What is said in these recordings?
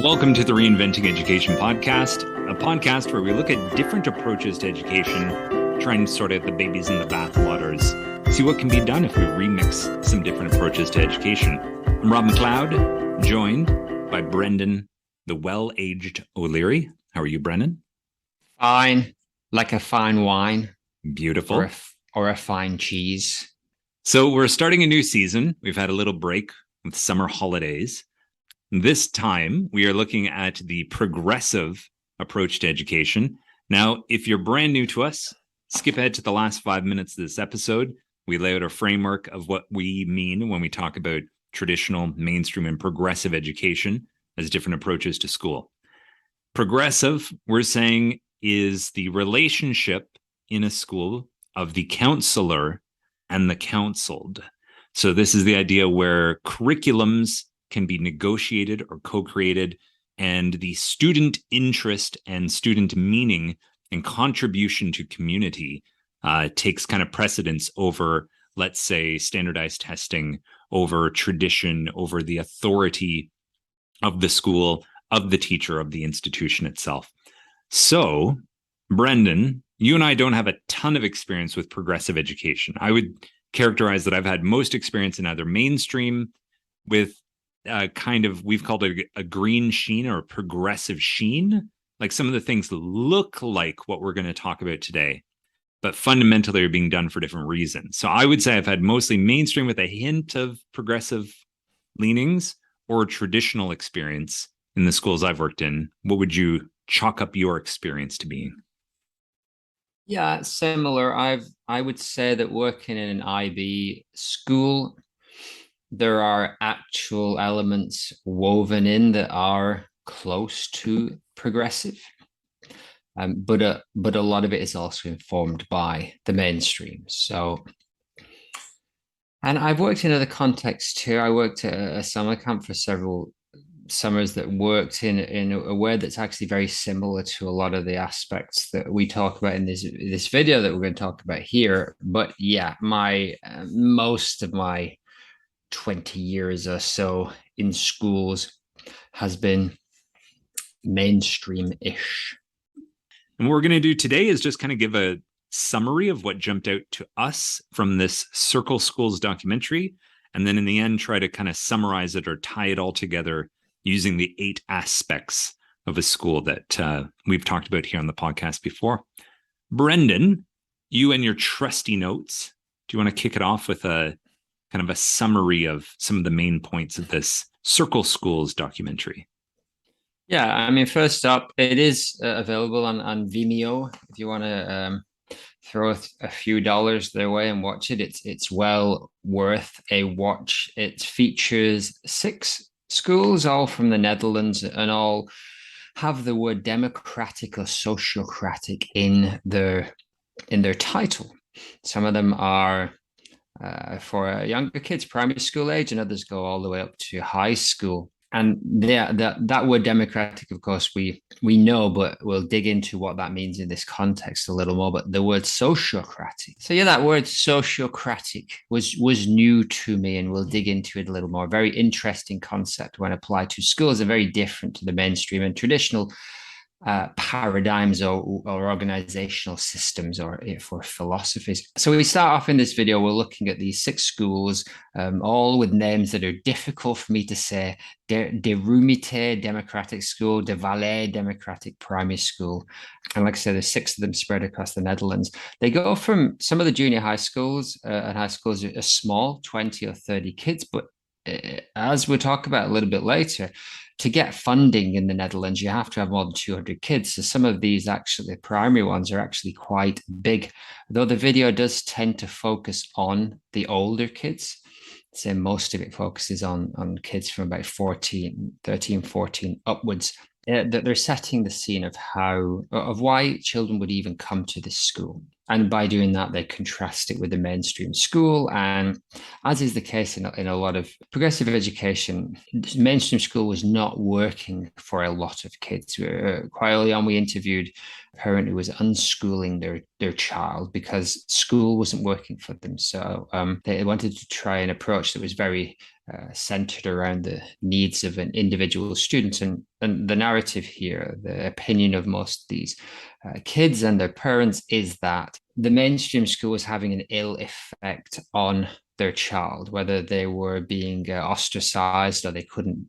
Welcome to the Reinventing Education podcast, a podcast where we look at different approaches to education, try and sort out the babies in the bathwaters, see what can be done if we remix some different approaches to education. I'm Rob McLeod, joined by Brendan, the well-aged O'Leary. How are you, Brendan? Fine, like a fine wine. Beautiful. Or a fine cheese. So we're starting a new season. We've had a little break with summer holidays. This time, we are looking at the progressive approach to education. Now, if you're brand new to us, skip ahead to the last 5 minutes of this episode. We lay out a framework of what we mean when we talk about traditional, mainstream, and progressive education as different approaches to school. Progressive, we're saying, is the relationship in a school of the counselor and the counseled. So this is the idea where curriculums can be negotiated or co-created, and the student interest and student meaning and contribution to community takes kind of precedence over, let's say, standardized testing, over tradition, over the authority of the school, of the teacher, of the institution itself. So, Brendan, you and I don't have a ton of experience with progressive education. I would characterize that I've had most experience in either mainstream with we've called it a green sheen or a progressive sheen. Like some of the things look like what we're going to talk about today, but fundamentally are being done for different reasons. So I would say I've had mostly mainstream with a hint of progressive leanings or traditional experience in the schools I've worked in. What would you chalk up your experience to being? Yeah, similar. I would say that working in an IB school, there are actual elements woven in that are close to progressive. But a lot of it is also informed by the mainstream. So, and I've worked in other contexts too. I worked at a summer camp for several summers that worked in a way that's actually very similar to a lot of the aspects that we talk about in this video that we're going to talk about here. But yeah, my most of my 20 years or so in schools has been mainstream-ish. And what we're going to do today is just kind of give a summary of what jumped out to us from this Circle Schools documentary, and then in the end try to kind of summarize it or tie it all together using the 8 aspects of a school that we've talked about here on the podcast before. Brendan, you and your trusty notes, do you want to kick it off with a kind of a summary of some of the main points of this Circle Schools documentary? Yeah, I mean, first up, it is available on Vimeo if you want to throw a few dollars their way and watch it. It's well worth a watch. It features 6 schools, all from the Netherlands, and all have the word democratic or sociocratic in their title. Some of them are for younger kids, primary school age, and others go all the way up to high school. And that word democratic, of course, we know, but we'll dig into what that means in this context a little more. But the word sociocratic. So yeah, that word sociocratic was new to me, and we'll dig into it a little more. Very interesting concept when applied to schools, and very different to the mainstream and traditional paradigms or organizational systems or for philosophies. So we start off in this video, we're looking at these 6 schools, all with names that are difficult for me to say. De Rumite Democratic School, De Valais Democratic Primary School. And like I said, there's 6 of them spread across the Netherlands. They go from some of the junior high schools, and high schools are small, 20 or 30 kids, but as we'll talk about a little bit later, to get funding in the Netherlands, you have to have more than 200 kids. So some of these actually, the primary ones are actually quite big, though the video does tend to focus on the older kids. So most of it focuses on kids from about 13, 14 upwards. They're setting the scene of why children would even come to this school. And by doing that, they contrast it with the mainstream school. And as is the case in a lot of progressive education, mainstream school was not working for a lot of kids. Quite early on, we interviewed a parent who was unschooling their child because school wasn't working for them. So they wanted to try an approach that was very centered around the needs of an individual student. And the narrative here, the opinion of most of these kids and their parents is that the mainstream school was having an ill effect on their child, whether they were being ostracized or they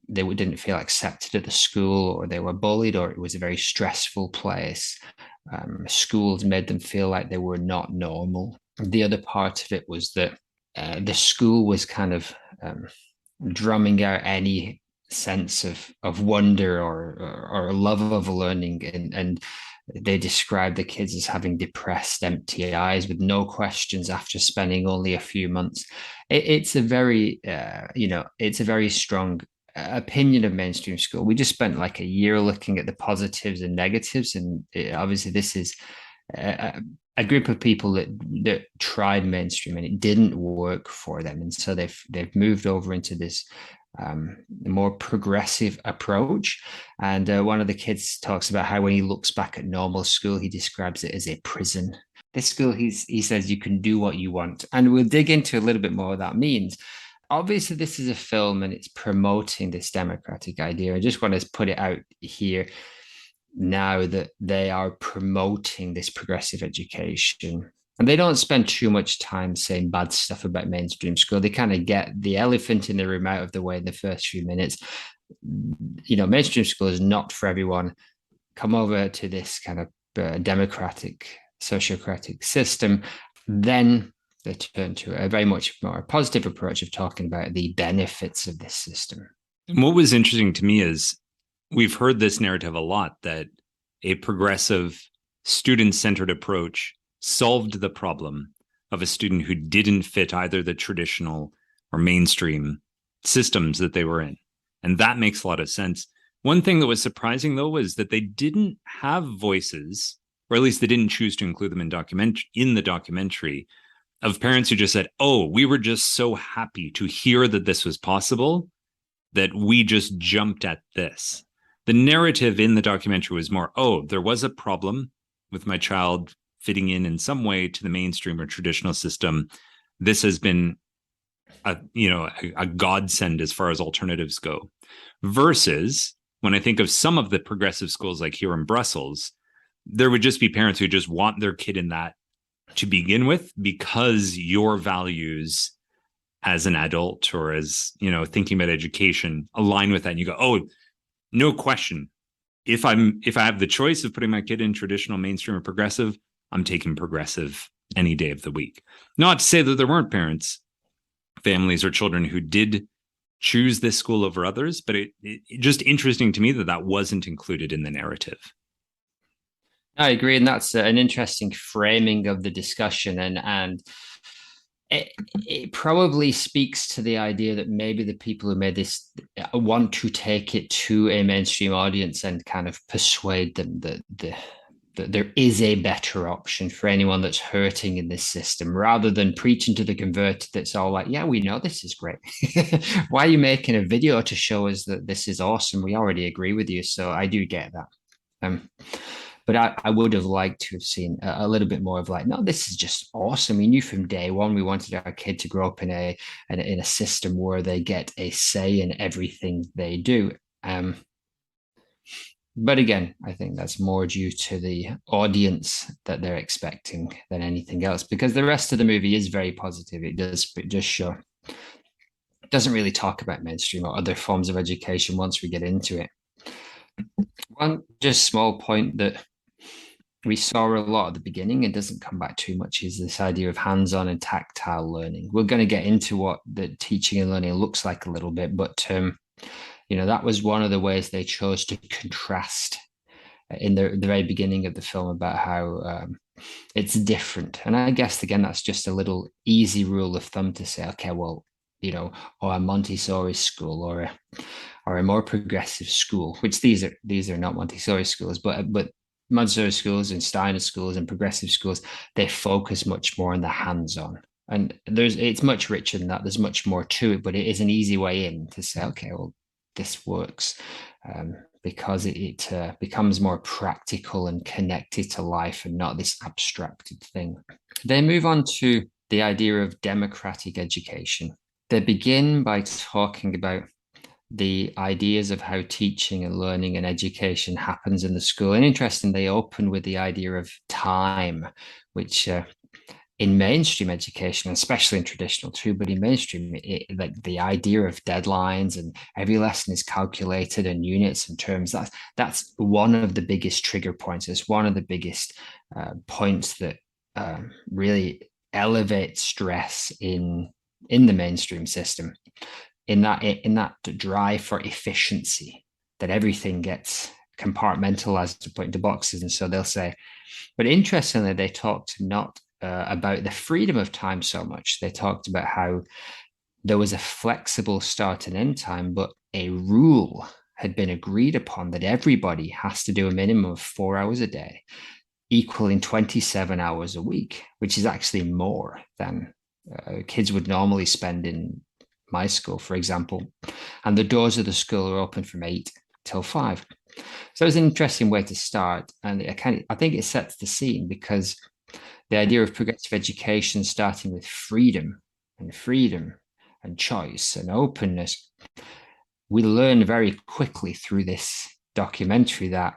didn't feel accepted at the school, or they were bullied, or it was a very stressful place. Schools made them feel like they were not normal. The other part of it was that the school was kind of drumming out any sense of wonder or love of learning, and they described the kids as having depressed, empty eyes with no questions after spending only a few months. It's a very, it's a very strong opinion of mainstream school. We just spent like a year looking at the positives and negatives, and obviously this is a group of people that tried mainstream and it didn't work for them, and so they've moved over into this more progressive approach. And one of the kids talks about how when he looks back at normal school, he describes it as a prison. This school, he says, you can do what you want. And we'll dig into a little bit more what that means. Obviously, this is a film and it's promoting this democratic idea. I just want to put it out here now that they are promoting this progressive education. And they don't spend too much time saying bad stuff about mainstream school. They kind of get the elephant in the room out of the way in the first few minutes. Mainstream school is not for everyone. Come over to this kind of democratic, sociocratic system. Then they turn to a very much more positive approach of talking about the benefits of this system. And what was interesting to me is we've heard this narrative a lot, that a progressive, student-centered approach solved the problem of a student who didn't fit either the traditional or mainstream systems that they were in. And that makes a lot of sense. One thing that was surprising, though, was that they didn't have voices, or at least they didn't choose to include them in the documentary, of parents who just said, oh, we were just so happy to hear that this was possible that we just jumped at this. The narrative in the documentary was more, oh, there was a problem with my child fitting in some way to the mainstream or traditional system. This has been a godsend as far as alternatives go. Versus when I think of some of the progressive schools like here in Brussels, there would just be parents who just want their kid in that to begin with because your values as an adult or as, thinking about education align with that. And you go, oh, no question. If I have the choice of putting my kid in traditional, mainstream, or progressive, I'm taking progressive any day of the week. Not to say that there weren't parents, families, or children who did choose this school over others, but it just interesting to me that wasn't included in the narrative. I agree, and that's an interesting framing of the discussion, and it probably speaks to the idea that maybe the people who made this want to take it to a mainstream audience and kind of persuade them that there is a better option for anyone that's hurting in this system, rather than preaching to the converted that's all like, yeah, we know this is great. Why are you making a video to show us that this is awesome? We already agree with you. So I do get that. But I would have liked to have seen a little bit more of like, no, this is just awesome. We knew from day one we wanted our kid to grow up in a system where they get a say in everything they do. But again, I think that's more due to the audience that they're expecting than anything else, because the rest of the movie is very positive. It does show. It doesn't really talk about mainstream or other forms of education once we get into it. One just small point that we saw a lot at the beginning and doesn't come back too much is this idea of hands-on and tactile learning. We're going to get into what the teaching and learning looks like a little bit, but that was one of the ways they chose to contrast in the very beginning of the film about how it's different. And I guess, again, that's just a little easy rule of thumb to say, okay, well, or a Montessori school or a more progressive school, which these are not Montessori schools, but Montessori schools and Steiner schools and progressive schools, they focus much more on the hands-on. And it's much richer than that. There's much more to it, but it is an easy way in to say, okay, well, this works because it becomes more practical and connected to life and not this abstracted thing. They move on to the idea of democratic education. They begin by talking about the ideas of how teaching and learning and education happens in the school. And interesting, they open with the idea of time, which in mainstream education, especially in traditional too, but in mainstream, like the idea of deadlines and every lesson is calculated in units and terms. That's one of the biggest trigger points. It's one of the biggest points that really elevate stress in the mainstream system. In that drive for efficiency, that everything gets compartmentalized to put into boxes, and so they'll say. But interestingly, they talked not about the freedom of time so much. They talked about how there was a flexible start and end time, but a rule had been agreed upon that everybody has to do a minimum of 4 hours a day, equaling 27 hours a week, which is actually more than kids would normally spend in my school, for example. And the doors of the school are open from 8 till 5. So it's an interesting way to start. And I think it sets the scene, because the idea of progressive education starting with freedom and choice and openness, we learn very quickly through this documentary that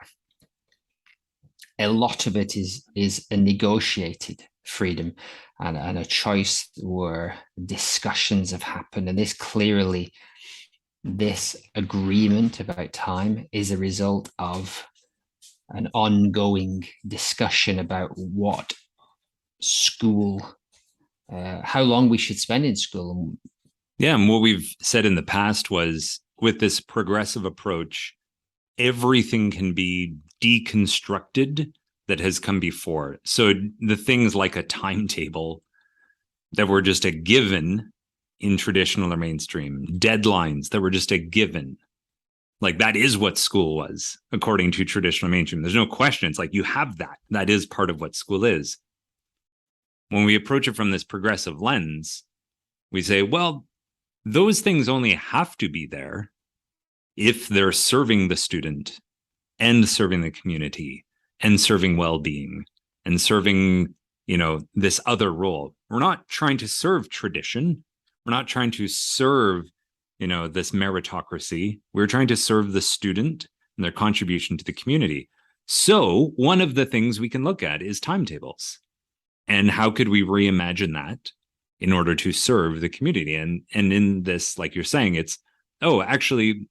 a lot of it is a negotiated freedom and a choice where discussions have happened. And this agreement about time is a result of an ongoing discussion about what school, how long we should spend in school. Yeah, and what we've said in the past was, with this progressive approach, everything can be deconstructed that has come before. So the things like a timetable that were just a given in traditional or mainstream, deadlines that were just a given, like that is what school was according to traditional mainstream. There's no question. It's like you have that is part of what school is. When we approach it from this progressive lens, we say, well, those things only have to be there if they're serving the student and serving the community and serving well-being and serving, this other role. We're not trying to serve tradition. We're not trying to serve, this meritocracy. We're trying to serve the student and their contribution to the community. So one of the things we can look at is timetables. And how could we reimagine that in order to serve the community? And in this, like you're saying, it's, actually,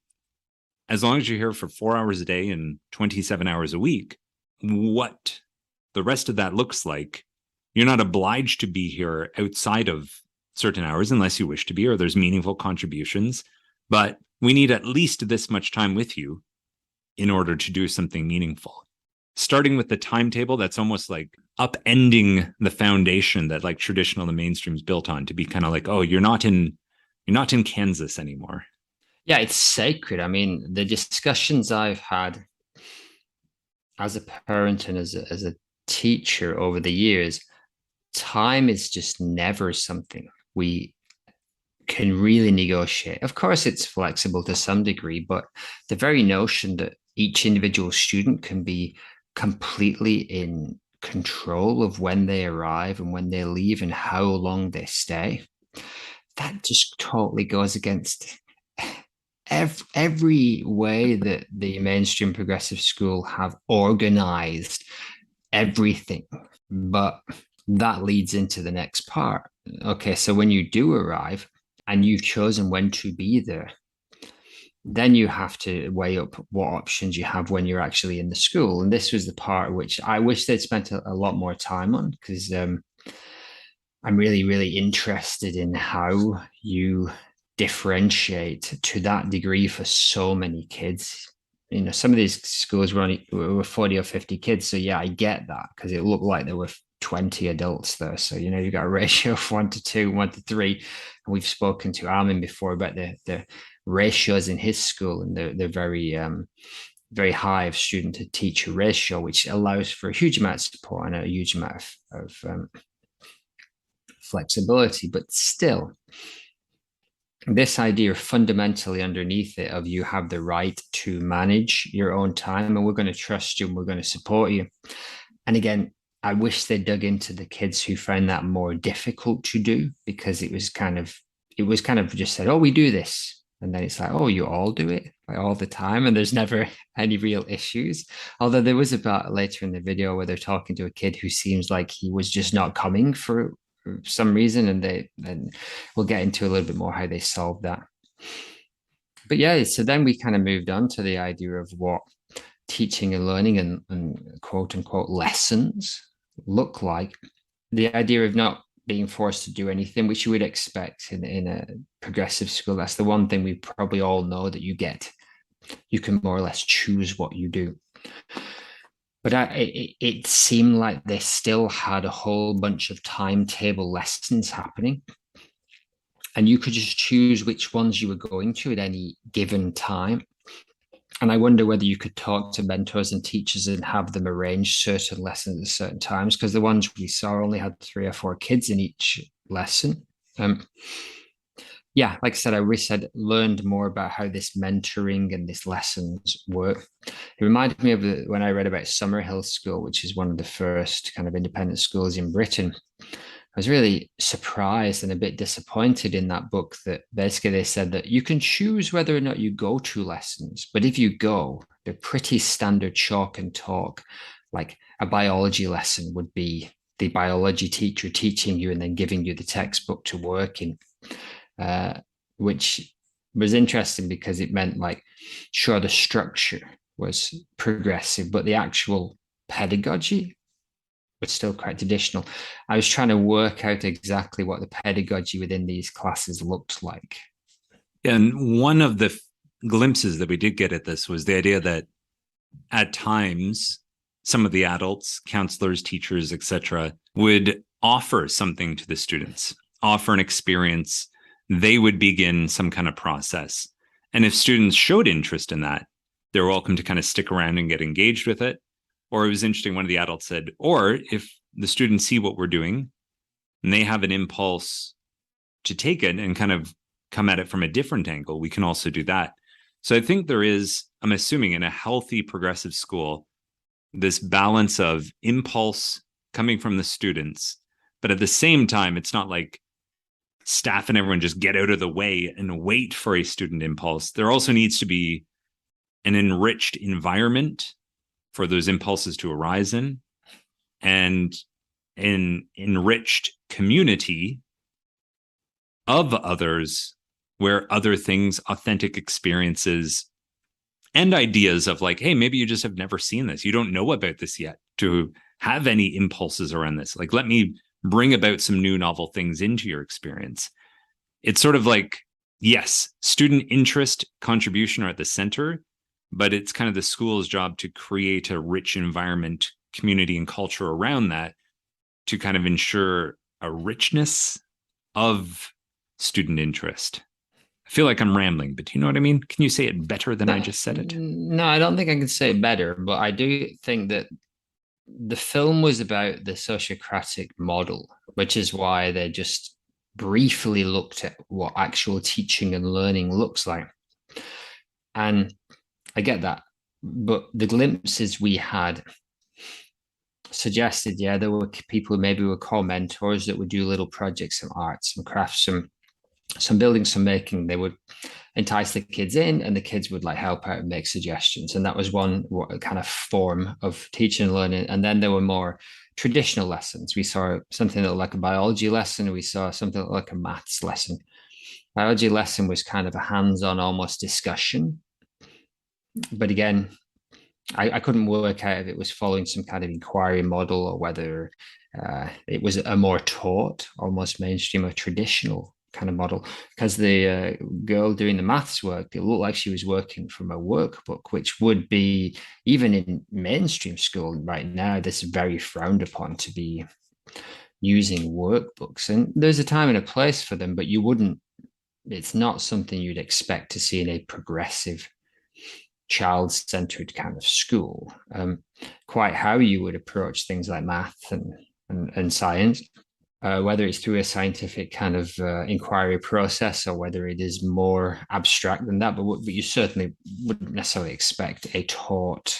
as long as you're here for 4 hours a day and 27 hours a week, what the rest of that looks like, you're not obliged to be here outside of certain hours unless you wish to be, or there's meaningful contributions. But we need at least this much time with you in order to do something meaningful. Starting with the timetable, that's almost like upending the foundation that like traditional and mainstream's built on, to be kind of like, you're not in Kansas anymore. Yeah, it's sacred. I mean, the discussions I've had as a parent and as a teacher over the years, time is just never something we can really negotiate. Of course, it's flexible to some degree, but the very notion that each individual student can be completely in control of when they arrive and when they leave and how long they stay, that just totally goes against every way that the mainstream progressive school have organized everything. But that leads into the next part. Okay, so when you do arrive and you've chosen when to be there, then you have to weigh up what options you have when you're actually in the school. And this was the part which I wish they'd spent a lot more time on, because I'm really, really interested in how you differentiate to that degree for so many kids. Some of these schools were 40 or 50 kids. So yeah, I get that, because it looked like there were 20 adults there. So, you've got a ratio of 1-2, 1-3. And we've spoken to Armin before about the ratios in his school, and they're very, very high of student to teacher ratio, which allows for a huge amount of support and a huge amount of flexibility. But still, this idea fundamentally underneath it of you have the right to manage your own time, and we're going to trust you and we're going to support you. And again, I wish they dug into the kids who found that more difficult to do, because it was kind of it was kind of just said, oh, we do this. And then it's like, oh, you all do it like all the time. And there's never any real issues. Although there was about later in the video where they're talking to a kid who seems like he was just not coming for some reason. And we'll get into a little bit more how they solved that. But yeah, so then we kind of moved on to the idea of what teaching and learning and quote unquote lessons look like. The idea of not being forced to do anything, which you would expect in a progressive school. That's the one thing we probably all know that you get. You can more or less choose what you do. But it seemed like they still had a whole bunch of timetable lessons happening. And you could just choose which ones you were going to at any given time. And I wonder whether you could talk to mentors and teachers and have them arrange certain lessons at certain times, because the ones we saw only had 3 or 4 kids in each lesson. Yeah, like I said, I wish I'd learned more about how this mentoring and this lessons work. It reminded me of when I read about Summerhill School, which is one of the first kind of independent schools in Britain. I was really surprised and a bit disappointed in that book that basically they said that you can choose whether or not you go to lessons, but if you go, they're pretty standard chalk and talk. Like a biology lesson would be the biology teacher teaching you and then giving you the textbook to work in, which was interesting because it meant like, sure, the structure was progressive, but the actual pedagogy but still quite traditional. I was trying to work out exactly what the pedagogy within these classes looked like. And one of the glimpses that we did get at this was the idea that at times some of the adults, counselors, teachers, etc., would offer something to the students, offer an experience. They would begin some kind of process. And if students showed interest in that, they're welcome to kind of stick around and get engaged with it. Or it was interesting, one of the adults said, or if the students see what we're doing and they have an impulse to take it and kind of come at it from a different angle, we can also do that. So I think there is, I'm assuming in a healthy progressive school, this balance of impulse coming from the students, but at the same time, it's not like staff and everyone just get out of the way and wait for a student impulse. There also needs to be an enriched environment for those impulses to arise in, and an enriched community of others where other things, authentic experiences, and ideas of like, hey, maybe you just have never seen this. You don't know about this yet to have any impulses around this. Like, let me bring about some new novel things into your experience. It's sort of like, yes, student interest, contribution are at the center, but it's kind of the school's job to create a rich environment, community, and culture around that to kind of ensure a richness of student interest. I feel like I'm rambling, but do you know what I mean? Can you say it better than I just said it? No, I don't think I can say it better, but I do think that the film was about the sociocratic model, which is why they just briefly looked at what actual teaching and learning looks like. And I get that, but the glimpses we had suggested, yeah, there were people who maybe were called mentors that would do little projects, some arts, some crafts, some building, some making. They would entice the kids in, and the kids would like help out and make suggestions. And that was one kind of form of teaching and learning. And then there were more traditional lessons. We saw something that looked like a biology lesson. We saw something that looked like a maths lesson. Biology lesson was kind of a hands-on, almost discussion. But again, I couldn't work out if it was following some kind of inquiry model or whether it was a more taught, almost mainstream or traditional kind of model. Because the girl doing the maths work, it looked like she was working from a workbook, which would be, even in mainstream school right now, this is very frowned upon to be using workbooks. And there's a time and a place for them, but you wouldn't, it's not something you'd expect to see in a progressive child-centered kind of school. Quite how you would approach things like math and science, whether it's through a scientific kind of inquiry process or whether it is more abstract than that, but you certainly wouldn't necessarily expect a taught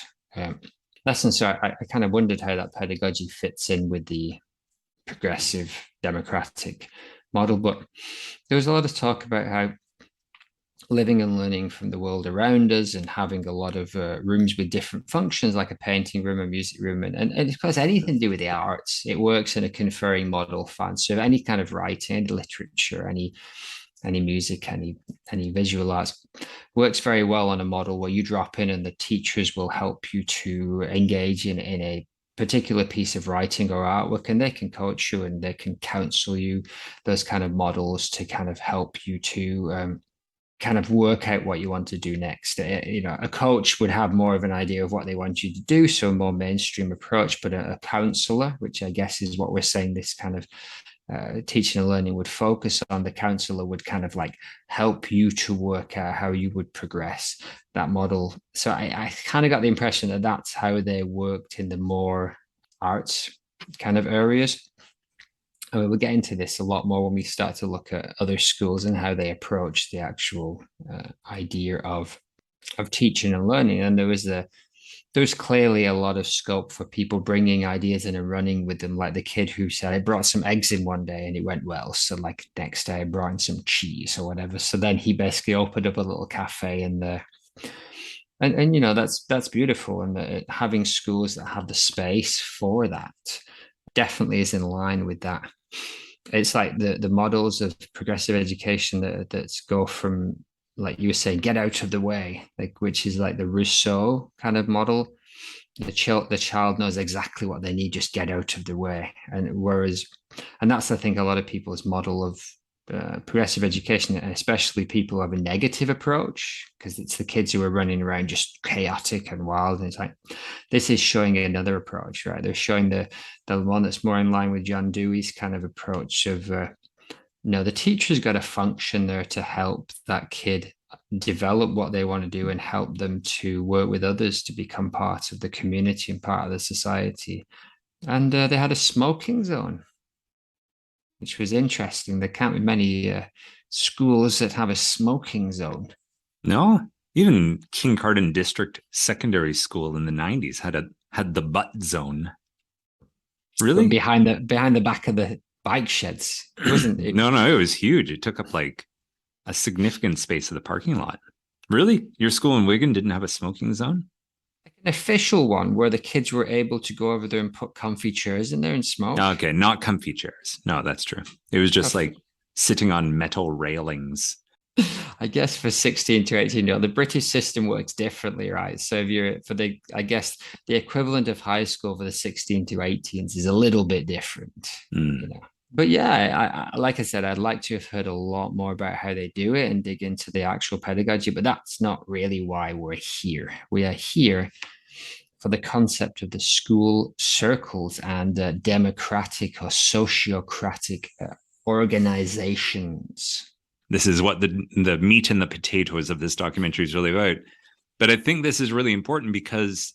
lesson. So I kind of wondered how that pedagogy fits in with the progressive democratic model. But there was a lot of talk about how living and learning from the world around us and having a lot of rooms with different functions, like a painting room, a music room, and of course, anything to do with the arts, it works in a conferring model fan. So any kind of writing, any literature, any music, any visual arts works very well on a model where you drop in and the teachers will help you to engage in a particular piece of writing or artwork, and they can coach you and they can counsel you, those kind of models to kind of help you to kind of work out what you want to do next. You know, a coach would have more of an idea of what they want you to do, so a more mainstream approach, but a counselor, which I guess is what we're saying this kind of teaching and learning would focus on, the counselor would kind of like help you to work out how you would progress that model. So I kind of got the impression that that's how they worked in the more arts kind of areas. I mean, we'll get into this a lot more when we start to look at other schools and how they approach the actual idea of teaching and learning. And there's clearly a lot of scope for people bringing ideas in and running with them, like the kid who said, I brought some eggs in one day and it went well. So like next day I brought in some cheese or whatever. So then he basically opened up a little cafe in there. And you know, that's beautiful. And having schools that have the space for that definitely is in line with that. It's like the models of progressive education that go from, like you were saying, get out of the way, like, which is like the Rousseau kind of model. The child knows exactly what they need, just get out of the way. And that's, I think, a lot of people's model of progressive education, and especially people who have a negative approach, because it's the kids who are running around just chaotic and wild. And it's like, this is showing another approach, right? They're showing the one that's more in line with John Dewey's kind of approach of, no, the teacher's got a function there to help that kid develop what they want to do and help them to work with others to become part of the community and part of the society. And they had a smoking zone, which was interesting. There can't be many schools that have a smoking zone. No, even King Carden District Secondary School in the 90s had the butt zone. Really? But behind the back of the bike sheds, wasn't it? No, it was huge. It took up like a significant space of the parking lot. Really? Your school in Wigan didn't have a smoking zone? An official one where the kids were able to go over there and put comfy chairs in there and smoke. Okay, not comfy chairs. No, that's true. It was just like sitting on metal railings. I guess for 16 to 18, the British system works differently, right? So if you're I guess the equivalent of high school for the 16 to 18s is a little bit different, you know. But yeah, like I said, I'd like to have heard a lot more about how they do it and dig into the actual pedagogy, but that's not really why we're here. We are here for the concept of the school circles and democratic or sociocratic organizations. This is what the meat and the potatoes of this documentary is really about. But I think this is really important because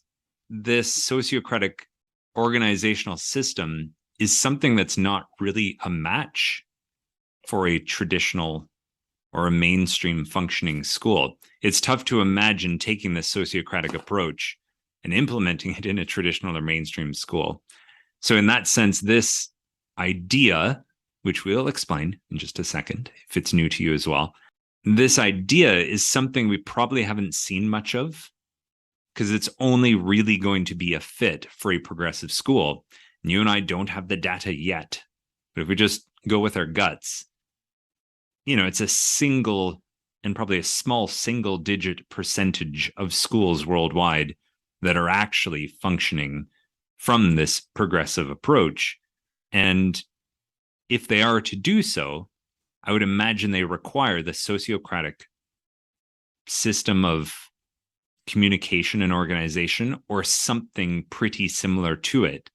this sociocratic organizational system is something that's not really a match for a traditional or a mainstream functioning school. It's tough to imagine taking this sociocratic approach and implementing it in a traditional or mainstream school. So in that sense, this idea, which we'll explain in just a second, if it's new to you as well, this idea is something we probably haven't seen much of because it's only really going to be a fit for a progressive school. And you and I don't have the data yet. But if we just go with our guts, it's a single and probably a small single-digit percentage of schools worldwide that are actually functioning from this progressive approach. And if they are to do so, I would imagine they require the sociocratic system of communication and organization or something pretty similar to it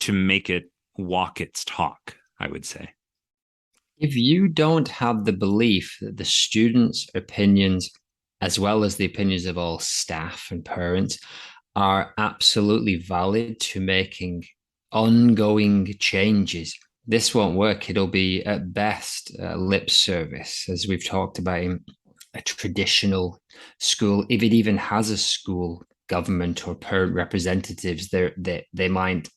to make it walk its talk, I would say. If you don't have the belief that the students' opinions, as well as the opinions of all staff and parents, are absolutely valid to making ongoing changes, this won't work. It'll be at best lip service, as we've talked about in a traditional school. If it even has a school government or parent representatives, they might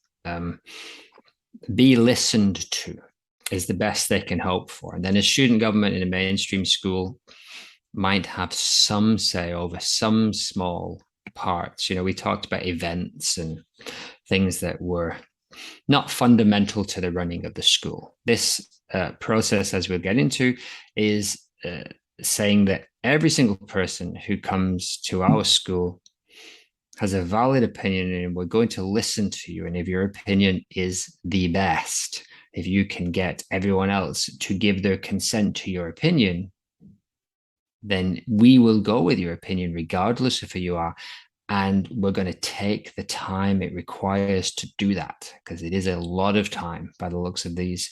be listened to. is the best they can hope for. And then a student government in a mainstream school might have some say over some small parts. We talked about events and things that were not fundamental to the running of the school. This process, as we'll get into, is saying that every single person who comes to our school has a valid opinion and we're going to listen to you. And if your opinion is the best, if you can get everyone else to give their consent to your opinion, then we will go with your opinion regardless of who you are. And we're going to take the time it requires to do that, because it is a lot of time by the looks of these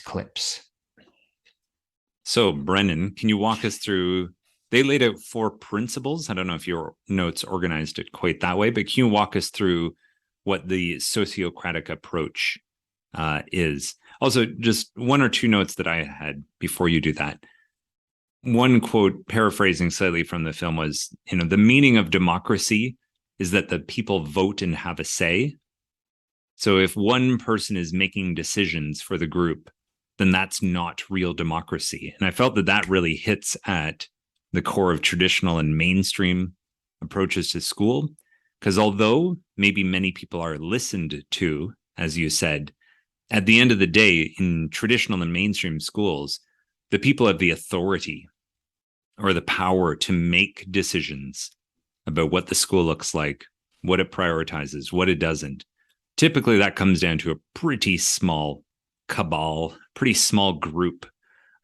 clips. So, Brennan, can you walk us through? They laid out 4 principles. I don't know if your notes organized it quite that way, but can you walk us through what the sociocratic approach is? Also, just 1 or 2 notes that I had before you do that. One quote, paraphrasing slightly from the film, was, the meaning of democracy is that the people vote and have a say. So if one person is making decisions for the group, then that's not real democracy. And I felt that that really hits at the core of traditional and mainstream approaches to school, because although maybe many people are listened to, as you said, at the end of the day, in traditional and mainstream schools, the people have the authority or the power to make decisions about what the school looks like, what it prioritizes, what it doesn't. Typically, that comes down to a pretty small cabal, pretty small group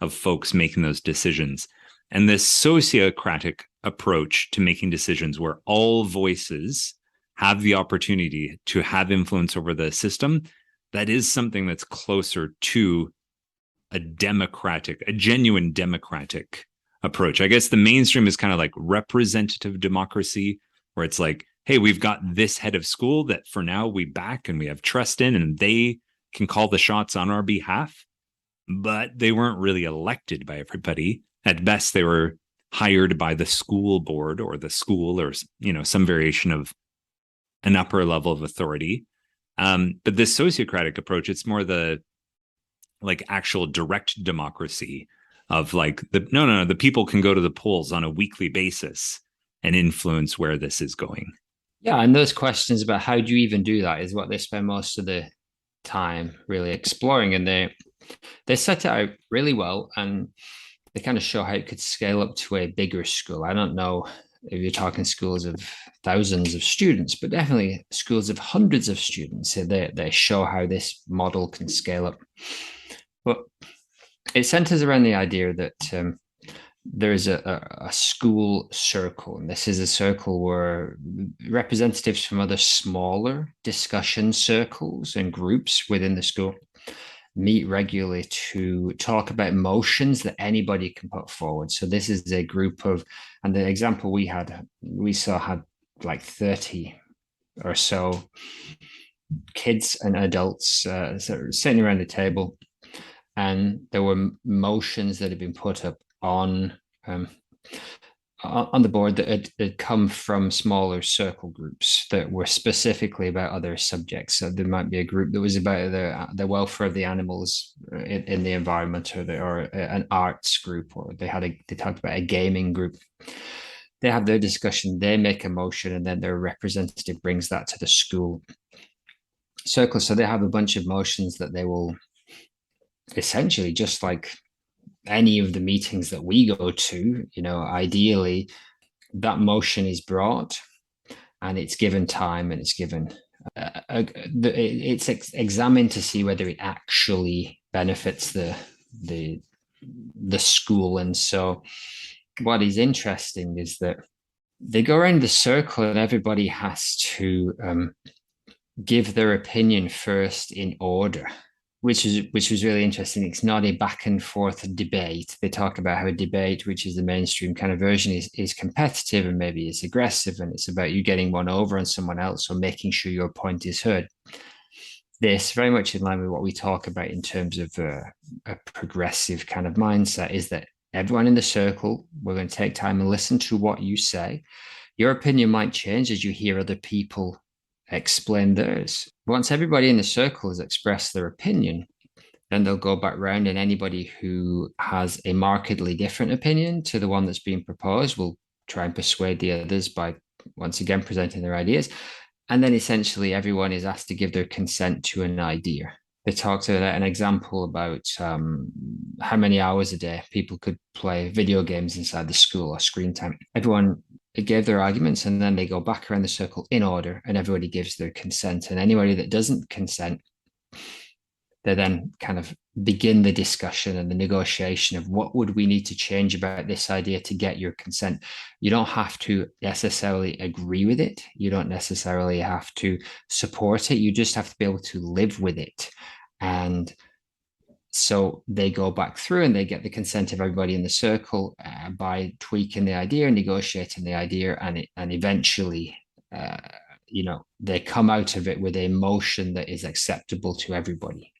of folks making those decisions. And this sociocratic approach to making decisions, where all voices have the opportunity to have influence over the system, that is something that's closer to a genuine democratic approach. I guess the mainstream is kind of like representative democracy, where it's like, hey, we've got this head of school that for now we back and we have trust in, and they can call the shots on our behalf. But they weren't really elected by everybody. At best, they were hired by the school board or the school, or some variation of an upper level of authority. But this sociocratic approach, it's more the actual direct democracy of the people can go to the polls on a weekly basis and influence where this is going. Yeah, and those questions about how do you even do that is what they spend most of the time really exploring, and they set it out really well, and they kind of show how it could scale up to a bigger school. I don't know if you're talking schools of thousands of students, but definitely schools of hundreds of students. They show how this model can scale up. But it centers around the idea that there is a school circle, and this is a circle where representatives from other smaller discussion circles and groups within the school meet regularly to talk about motions that anybody can put forward. So this is a group of, and the example we saw had like 30 or so kids and adults sitting around the table, and there were motions that had been put up on the board that had come from smaller circle groups that were specifically about other subjects. So there might be a group that was about the welfare of the animals in the environment, or an arts group, or they talked about a gaming group. They have their discussion, they make a motion, and then their representative brings that to the school circle. So they have a bunch of motions that they will essentially, just like any of the meetings that we go to, ideally that motion is brought and it's given time, and it's given it's examined to see whether it actually benefits the school. And so what is interesting is that they go around the circle and everybody has to give their opinion first in order, which was really interesting. It's not a back and forth debate. They talk about how a debate, which is the mainstream kind of version, is competitive and maybe it's aggressive, and it's about you getting one over on someone else or making sure your point is heard. This, very much in line with what we talk about in terms of a progressive kind of mindset, is that everyone in the circle, we're going to take time and listen to what you say. Your opinion might change as you hear other people explain theirs. Once everybody in the circle has expressed their opinion, Then they'll go back round, and anybody who has a markedly different opinion to the one that's being proposed will try and persuade the others by once again presenting their ideas. And then essentially everyone is asked to give their consent to an idea. They talked about an example about how many hours a day people could play video games inside the school or screen time. Everyone gave their arguments, and then they go back around the circle in order, and everybody gives their consent. And anybody that doesn't consent, they then kind of begin the discussion and the negotiation of what would we need to change about this idea to get your consent. You don't have to necessarily agree with it. You don't necessarily have to support it. You just have to be able to live with it. And so they go back through and they get the consent of everybody in the circle by tweaking the idea, negotiating the idea, and eventually, they come out of it with a motion that is acceptable to everybody.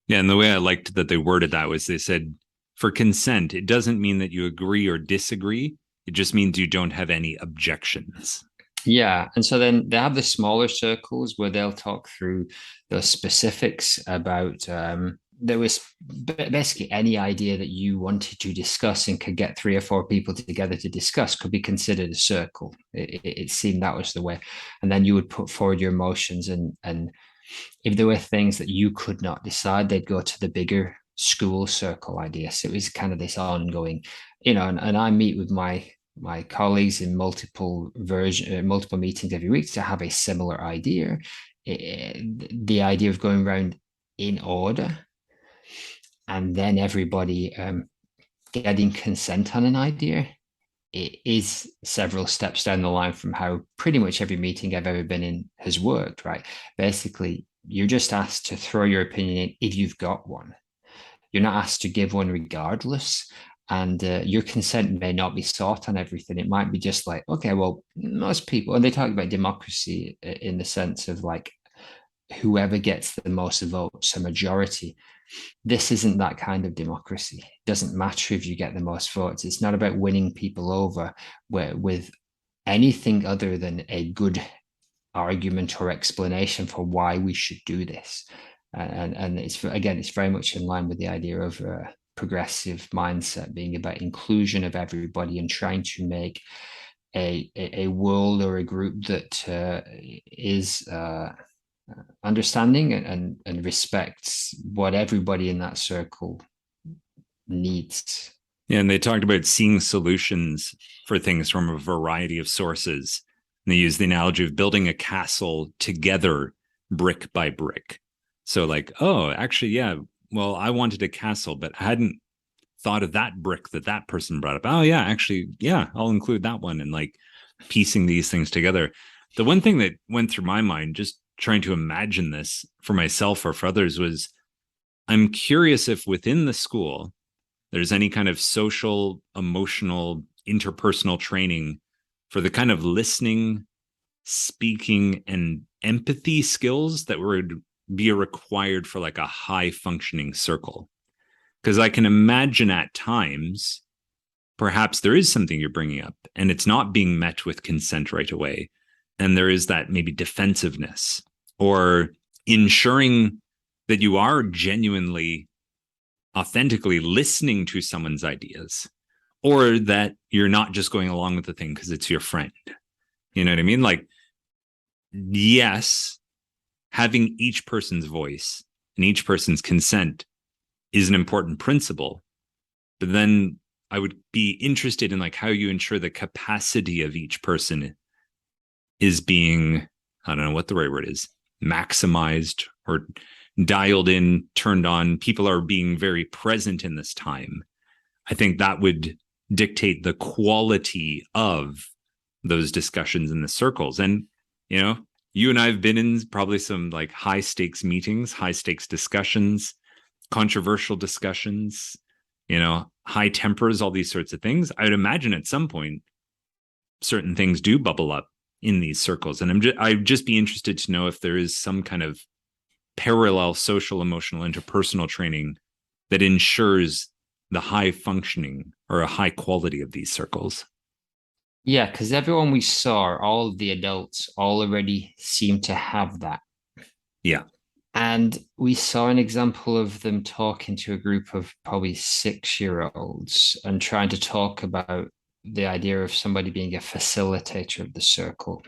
Yeah, and the way I liked that they worded that was they said, for consent, it doesn't mean that you agree or disagree. It just means you don't have any objections. Yeah. And so then they have the smaller circles where they'll talk through the specifics about there was basically any idea that you wanted to discuss and could get 3 or 4 people together to discuss could be considered a circle. It seemed that was the way. And then you would put forward your motions, and if there were things that you could not decide, they'd go to the bigger school circle idea. So it was kind of this ongoing, and I meet with my colleagues in multiple meetings every week to have a similar idea. The idea of going around in order, and then everybody getting consent on an idea, it is several steps down the line from how pretty much every meeting I've ever been in has worked, right? Basically, you're just asked to throw your opinion in if you've got one. You're not asked to give one regardless. And your consent may not be sought on everything. It might be just like, okay, well, most people, and they talk about democracy in the sense of like whoever gets the most votes, a majority. This isn't that kind of democracy. It doesn't matter if you get the most votes. It's not about winning people over with anything other than a good argument or explanation for why we should do this. And it's very much in line with the idea of progressive mindset being about inclusion of everybody and trying to make a world or a group that is understanding and respects what everybody in that circle needs. Yeah, and they talked about seeing solutions for things from a variety of sources. And they use the analogy of building a castle together, brick by brick. So like, oh, actually, yeah, well, I wanted a castle, but I hadn't thought of that brick that person brought up. Oh, yeah, actually, yeah, I'll include that one. And like piecing these things together. The one thing that went through my mind, just trying to imagine this for myself or for others, was I'm curious if within the school, there's any kind of social, emotional, interpersonal training for the kind of listening, speaking, and empathy skills that would be required for like a high functioning circle. Because I can imagine at times, perhaps there is something you're bringing up and it's not being met with consent right away. And there is that maybe defensiveness or ensuring that you are genuinely, authentically listening to someone's ideas, or that you're not just going along with the thing because it's your friend. You know what I mean? Like, yes, having each person's voice and each person's consent is an important principle. But then I would be interested in like how you ensure the capacity of each person is being, I don't know what the right word is, maximized or dialed in, turned on. People are being very present in this time. I think that would dictate the quality of those discussions in the circles. And, you and I have been in probably some like high stakes meetings, high stakes discussions, controversial discussions, high tempers, all these sorts of things. I would imagine at some point, certain things do bubble up in these circles. And I'd just be interested to know if there is some kind of parallel social, emotional, interpersonal training that ensures the high functioning or a high quality of these circles. Yeah, because everyone we saw, all of the adults already seem to have that. Yeah. And we saw an example of them talking to a group of probably 6-year-olds and trying to talk about the idea of somebody being a facilitator of the circle.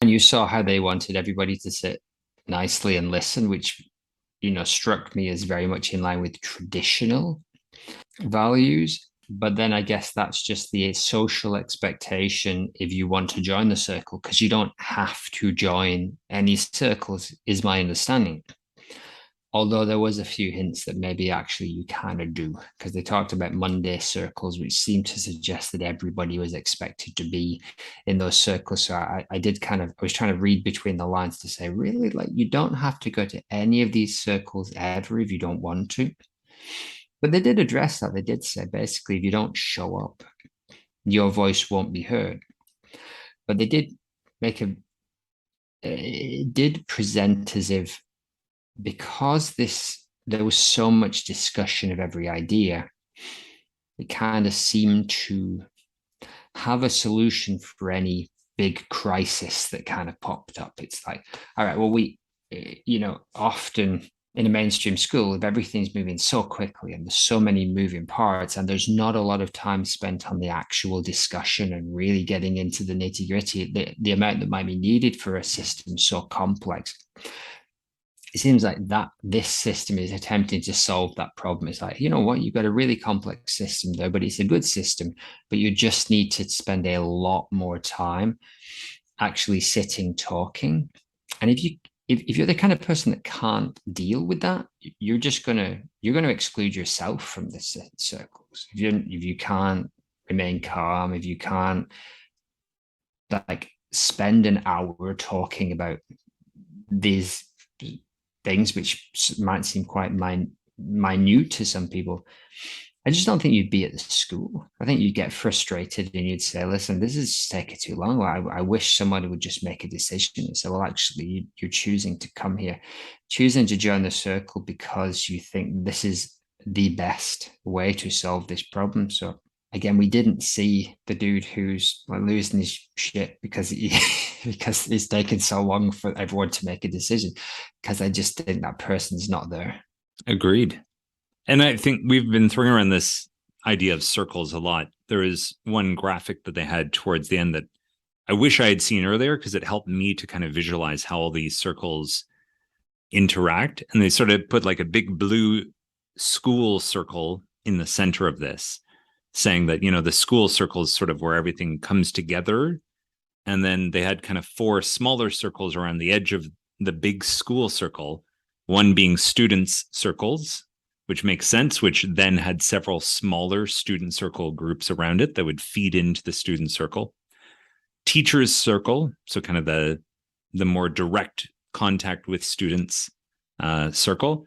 And you saw how they wanted everybody to sit nicely and listen, which, struck me as very much in line with traditional values. But then I guess that's just the social expectation if you want to join the circle, because you don't have to join any circles, is my understanding. Although there was a few hints that maybe actually you kind of do, because they talked about Monday circles, which seemed to suggest that everybody was expected to be in those circles. So I did I was trying to read between the lines to say, really, like you don't have to go to any of these circles ever if you don't want to. But they did address that. They did say basically, if you don't show up, your voice won't be heard. But they did make it did present as if because there was so much discussion of every idea, it kind of seemed to have a solution for any big crisis that kind of popped up. It's like, all right, well, often in a mainstream school, if everything's moving so quickly and there's so many moving parts and there's not a lot of time spent on the actual discussion and really getting into the nitty gritty, the amount that might be needed for a system so complex, it seems like that this system is attempting to solve that problem. It's like, you know what, you've got a really complex system there, but it's a good system, but you just need to spend a lot more time actually sitting, talking. And if you're the kind of person that can't deal with that, you're going to exclude yourself from the circles. If you can't remain calm, if you can't like spend an hour talking about these things which might seem quite minute to some people, I just don't think you'd be at the school. I think you'd get frustrated and you'd say, listen, this is taking too long. I wish somebody would just make a decision and say, well, actually, you're choosing to come here, choosing to join the circle because you think this is the best way to solve this problem. So again, we didn't see the dude who's losing his shit because because it's taken so long for everyone to make a decision, because I just think that person's not there. Agreed. And I think we've been throwing around this idea of circles a lot. There is one graphic that they had towards the end that I wish I had seen earlier because it helped me to kind of visualize how all these circles interact. And they sort of put like a big blue school circle in the center of this, saying that, the school circle is sort of where everything comes together. And then they had kind of 4 smaller circles around the edge of the big school circle, one being students' circles, which makes sense, which then had several smaller student circle groups around it that would feed into the student circle. Teachers' circle, so kind of the more direct contact with students circle.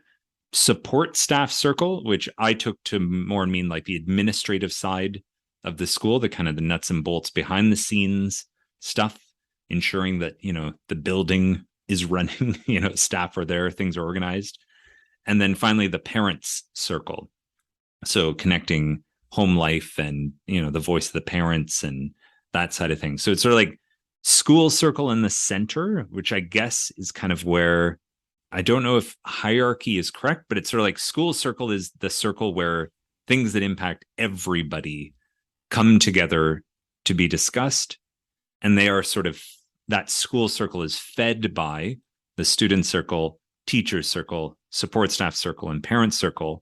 Support staff circle, which I took to more mean like the administrative side of the school, the kind of the nuts and bolts behind the scenes stuff, ensuring that, the building is running, staff are there, things are organized. And then finally, the parents circle. So connecting home life and, the voice of the parents and that side of things. So it's sort of like school circle in the center, which I guess is kind of where, I don't know if hierarchy is correct, but it's sort of like school circle is the circle where things that impact everybody come together to be discussed. And they are sort of, that school circle is fed by the student circle, teachers circle, support staff circle, and parent circle.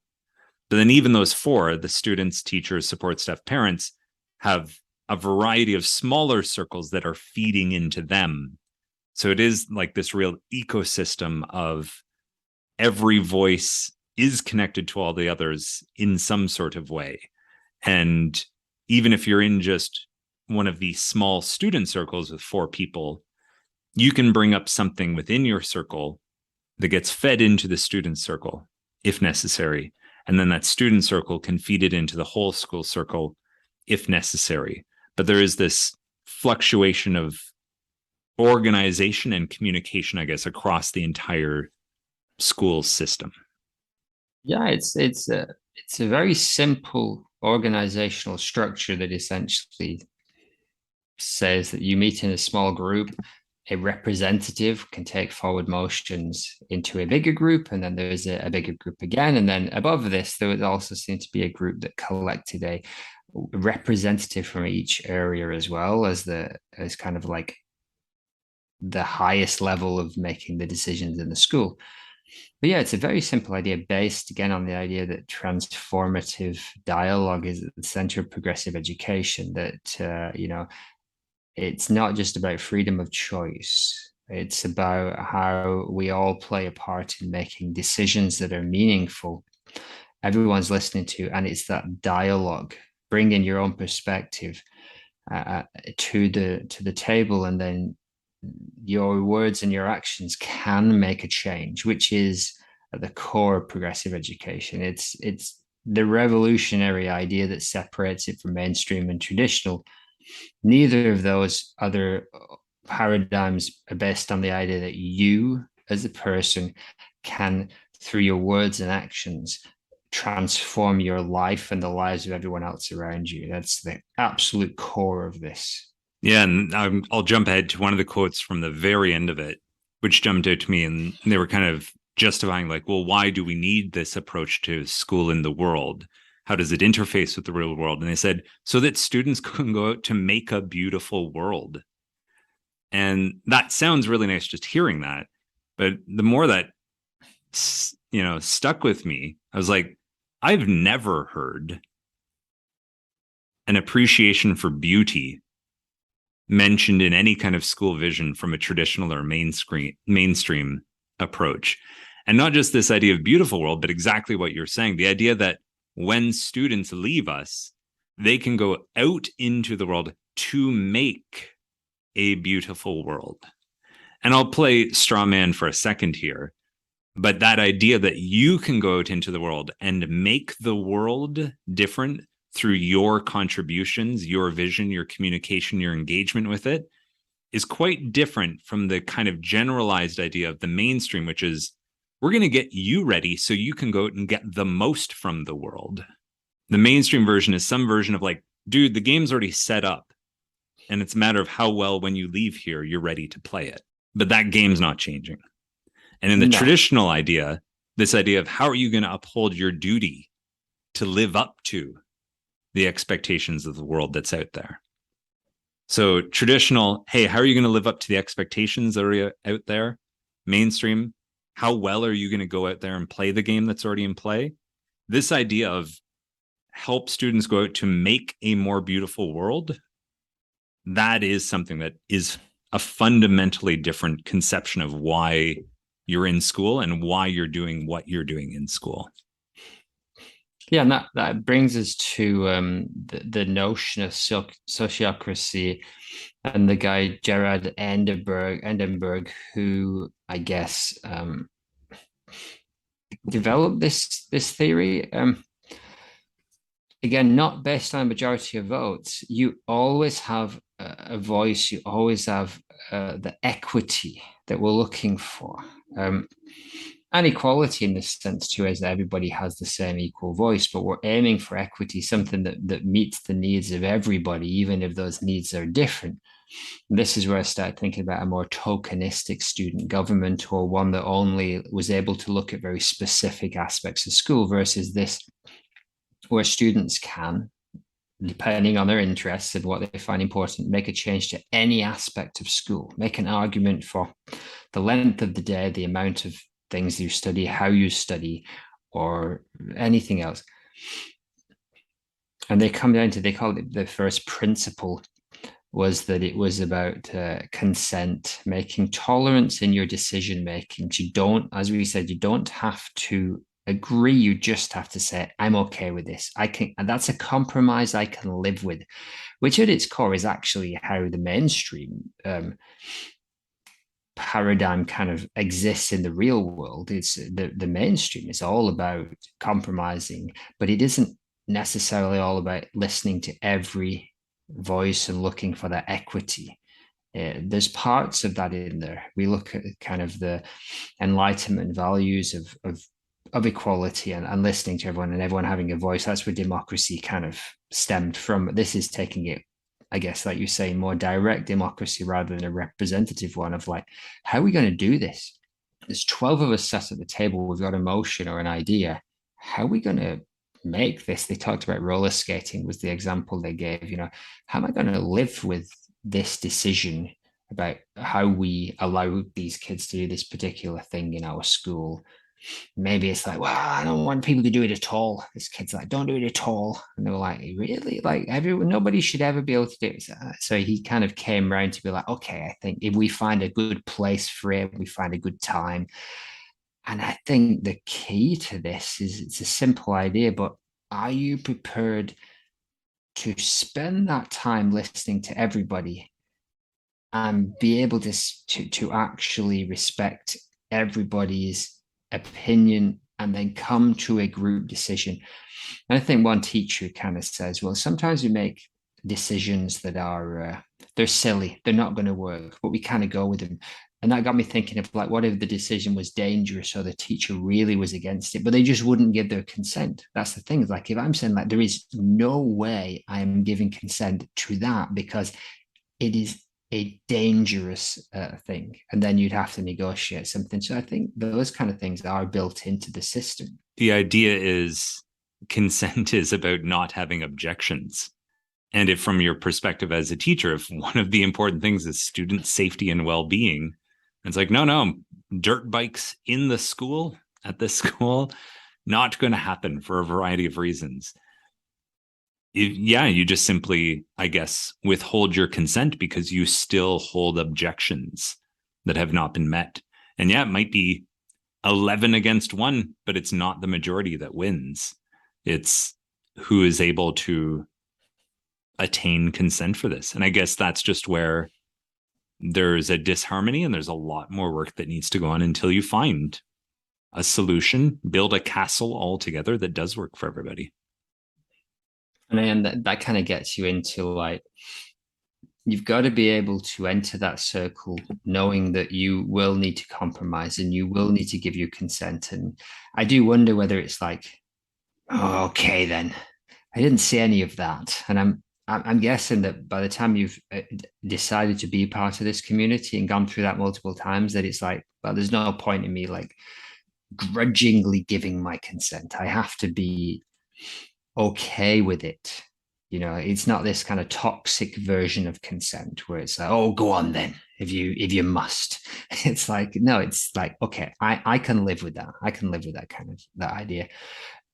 But then even those 4, the students, teachers, support staff, parents, have a variety of smaller circles that are feeding into them. So it is like this real ecosystem of every voice is connected to all the others in some sort of way. And even if you're in just one of these small student circles with 4 people, you can bring up something within your circle that gets fed into the student circle if necessary. And then that student circle can feed it into the whole school circle if necessary. But there is this fluctuation of organization and communication, I guess, across the entire school system. Yeah, it's a very simple organizational structure that essentially says that you meet in a small group a representative can take forward motions into a bigger group, and then there's a bigger group again. And then above this, there would also seem to be a group that collected a representative from each area as well as kind of like the highest level of making the decisions in the school. But yeah, it's a very simple idea based again on the idea that transformative dialogue is at the center of progressive education, that it's not just about freedom of choice. It's about how we all play a part in making decisions that are meaningful, everyone's listening to, and it's that dialogue, bringing your own perspective to the table, and then your words and your actions can make a change, which is at the core of progressive education. It's the revolutionary idea that separates it from mainstream and traditional. Neither of those other paradigms are based on the idea that you, as a person, can, through your words and actions, transform your life and the lives of everyone else around you. That's the absolute core of this. Yeah, and I'll jump ahead to one of the quotes from the very end of it, which jumped out to me, and they were kind of justifying, like, well, why do we need this approach to school in the world? How does it interface with the real world? And they said, so that students can go out to make a beautiful world. And that sounds really nice just hearing that. But the more that, stuck with me, I was like, I've never heard an appreciation for beauty mentioned in any kind of school vision from a traditional or mainstream approach. And not just this idea of beautiful world, but exactly what you're saying, the idea that when students leave us, they can go out into the world to make a beautiful world. And I'll play straw man for a second here, but that idea that you can go out into the world and make the world different through your contributions, your vision, your communication, your engagement with it, is quite different from the kind of generalized idea of the mainstream, which is, we're going to get you ready so you can go out and get the most from the world. The mainstream version is some version of like, dude, the game's already set up, and it's a matter of how well, when you leave here, you're ready to play it. But that game's not changing. And in the traditional idea, this idea of how are you going to uphold your duty to live up to the expectations of the world that's out there. So traditional, hey, how are you going to live up to the expectations that are out there? Mainstream, how well are you going to go out there and play the game that's already in play? This idea of help students go out to make a more beautiful world, that is something that is a fundamentally different conception of why you're in school and why you're doing what you're doing in school. Yeah, and that brings us to the notion of sociocracy and the guy Gerard Endenberg, who I guess developed this theory. Again, not based on a majority of votes. You always have a voice. You always have the equity that we're looking for. And equality in the sense too, is that everybody has the same equal voice, but we're aiming for equity, something that meets the needs of everybody, even if those needs are different. And this is where I started thinking about a more tokenistic student government, or one that only was able to look at very specific aspects of school, versus this where students can, depending on their interests and what they find important, make a change to any aspect of school, make an argument for the length of the day, the amount of things you study, how you study, or anything else. And they come down to, they call it the first principle, was that it was about consent, making tolerance in your decision making. You don't, as we said, you don't have to agree, you just have to say, I'm okay with this. I can, and that's a compromise I can live with, which at its core is actually how the mainstream paradigm kind of exists in the real world. It's the mainstream is all about compromising, but it isn't necessarily all about listening to every voice and looking for that equity. There's parts of that in there. We look at kind of the Enlightenment values of equality and listening to everyone and everyone having a voice. That's where democracy kind of stemmed from. This is taking it I guess, like you say, more direct democracy rather than a representative one of like, how are we going to do this? There's 12 of us sat at the table, we've got a motion or an idea. How are we going to make this? They talked about roller skating was the example they gave. How am I going to live with this decision about how we allow these kids to do this particular thing in our school? Maybe it's like, well, I don't want people to do it at all. This kid's like, don't do it at all. And they were like, really? Like everyone, nobody should ever be able to do it. So he kind of came around to be like, okay, I think if we find a good place for it, we find a good time. And I think the key to this is it's a simple idea, but are you prepared to spend that time listening to everybody and be able to actually respect everybody's opinion and then come to a group decision? And I think one teacher kind of says, well, sometimes we make decisions that are they're silly, they're not going to work, but we kind of go with them. And that got me thinking of like, what if the decision was dangerous or the teacher really was against it, but they just wouldn't give their consent? That's the thing. Like if I'm saying like there is no way I am giving consent to that because it is a dangerous thing, and then you'd have to negotiate something. So I think those kind of things are built into the system. The idea is consent is about not having objections. And if from your perspective as a teacher, if one of the important things is student safety and well-being, it's like, no, dirt bikes in the school, at this school, not going to happen for a variety of reasons. You just simply, I guess, withhold your consent because you still hold objections that have not been met. And it might be 11 against 1, but it's not the majority that wins. It's who is able to attain consent for this. And I guess that's just where there's a disharmony and there's a lot more work that needs to go on until you find a solution, build a castle all together that does work for everybody. And then that kind of gets you into like, you've got to be able to enter that circle knowing that you will need to compromise and you will need to give your consent. And I do wonder whether it's like, oh, okay, then I didn't see any of that. And I'm guessing that by the time you've decided to be part of this community and gone through that multiple times, that it's like, well, there's no point in me like grudgingly giving my consent. I have to be okay with it. It's not this kind of toxic version of consent where it's like, oh, go on then if you must. It's like, no, it's like, okay, I can live with that. I can live with that kind of that idea.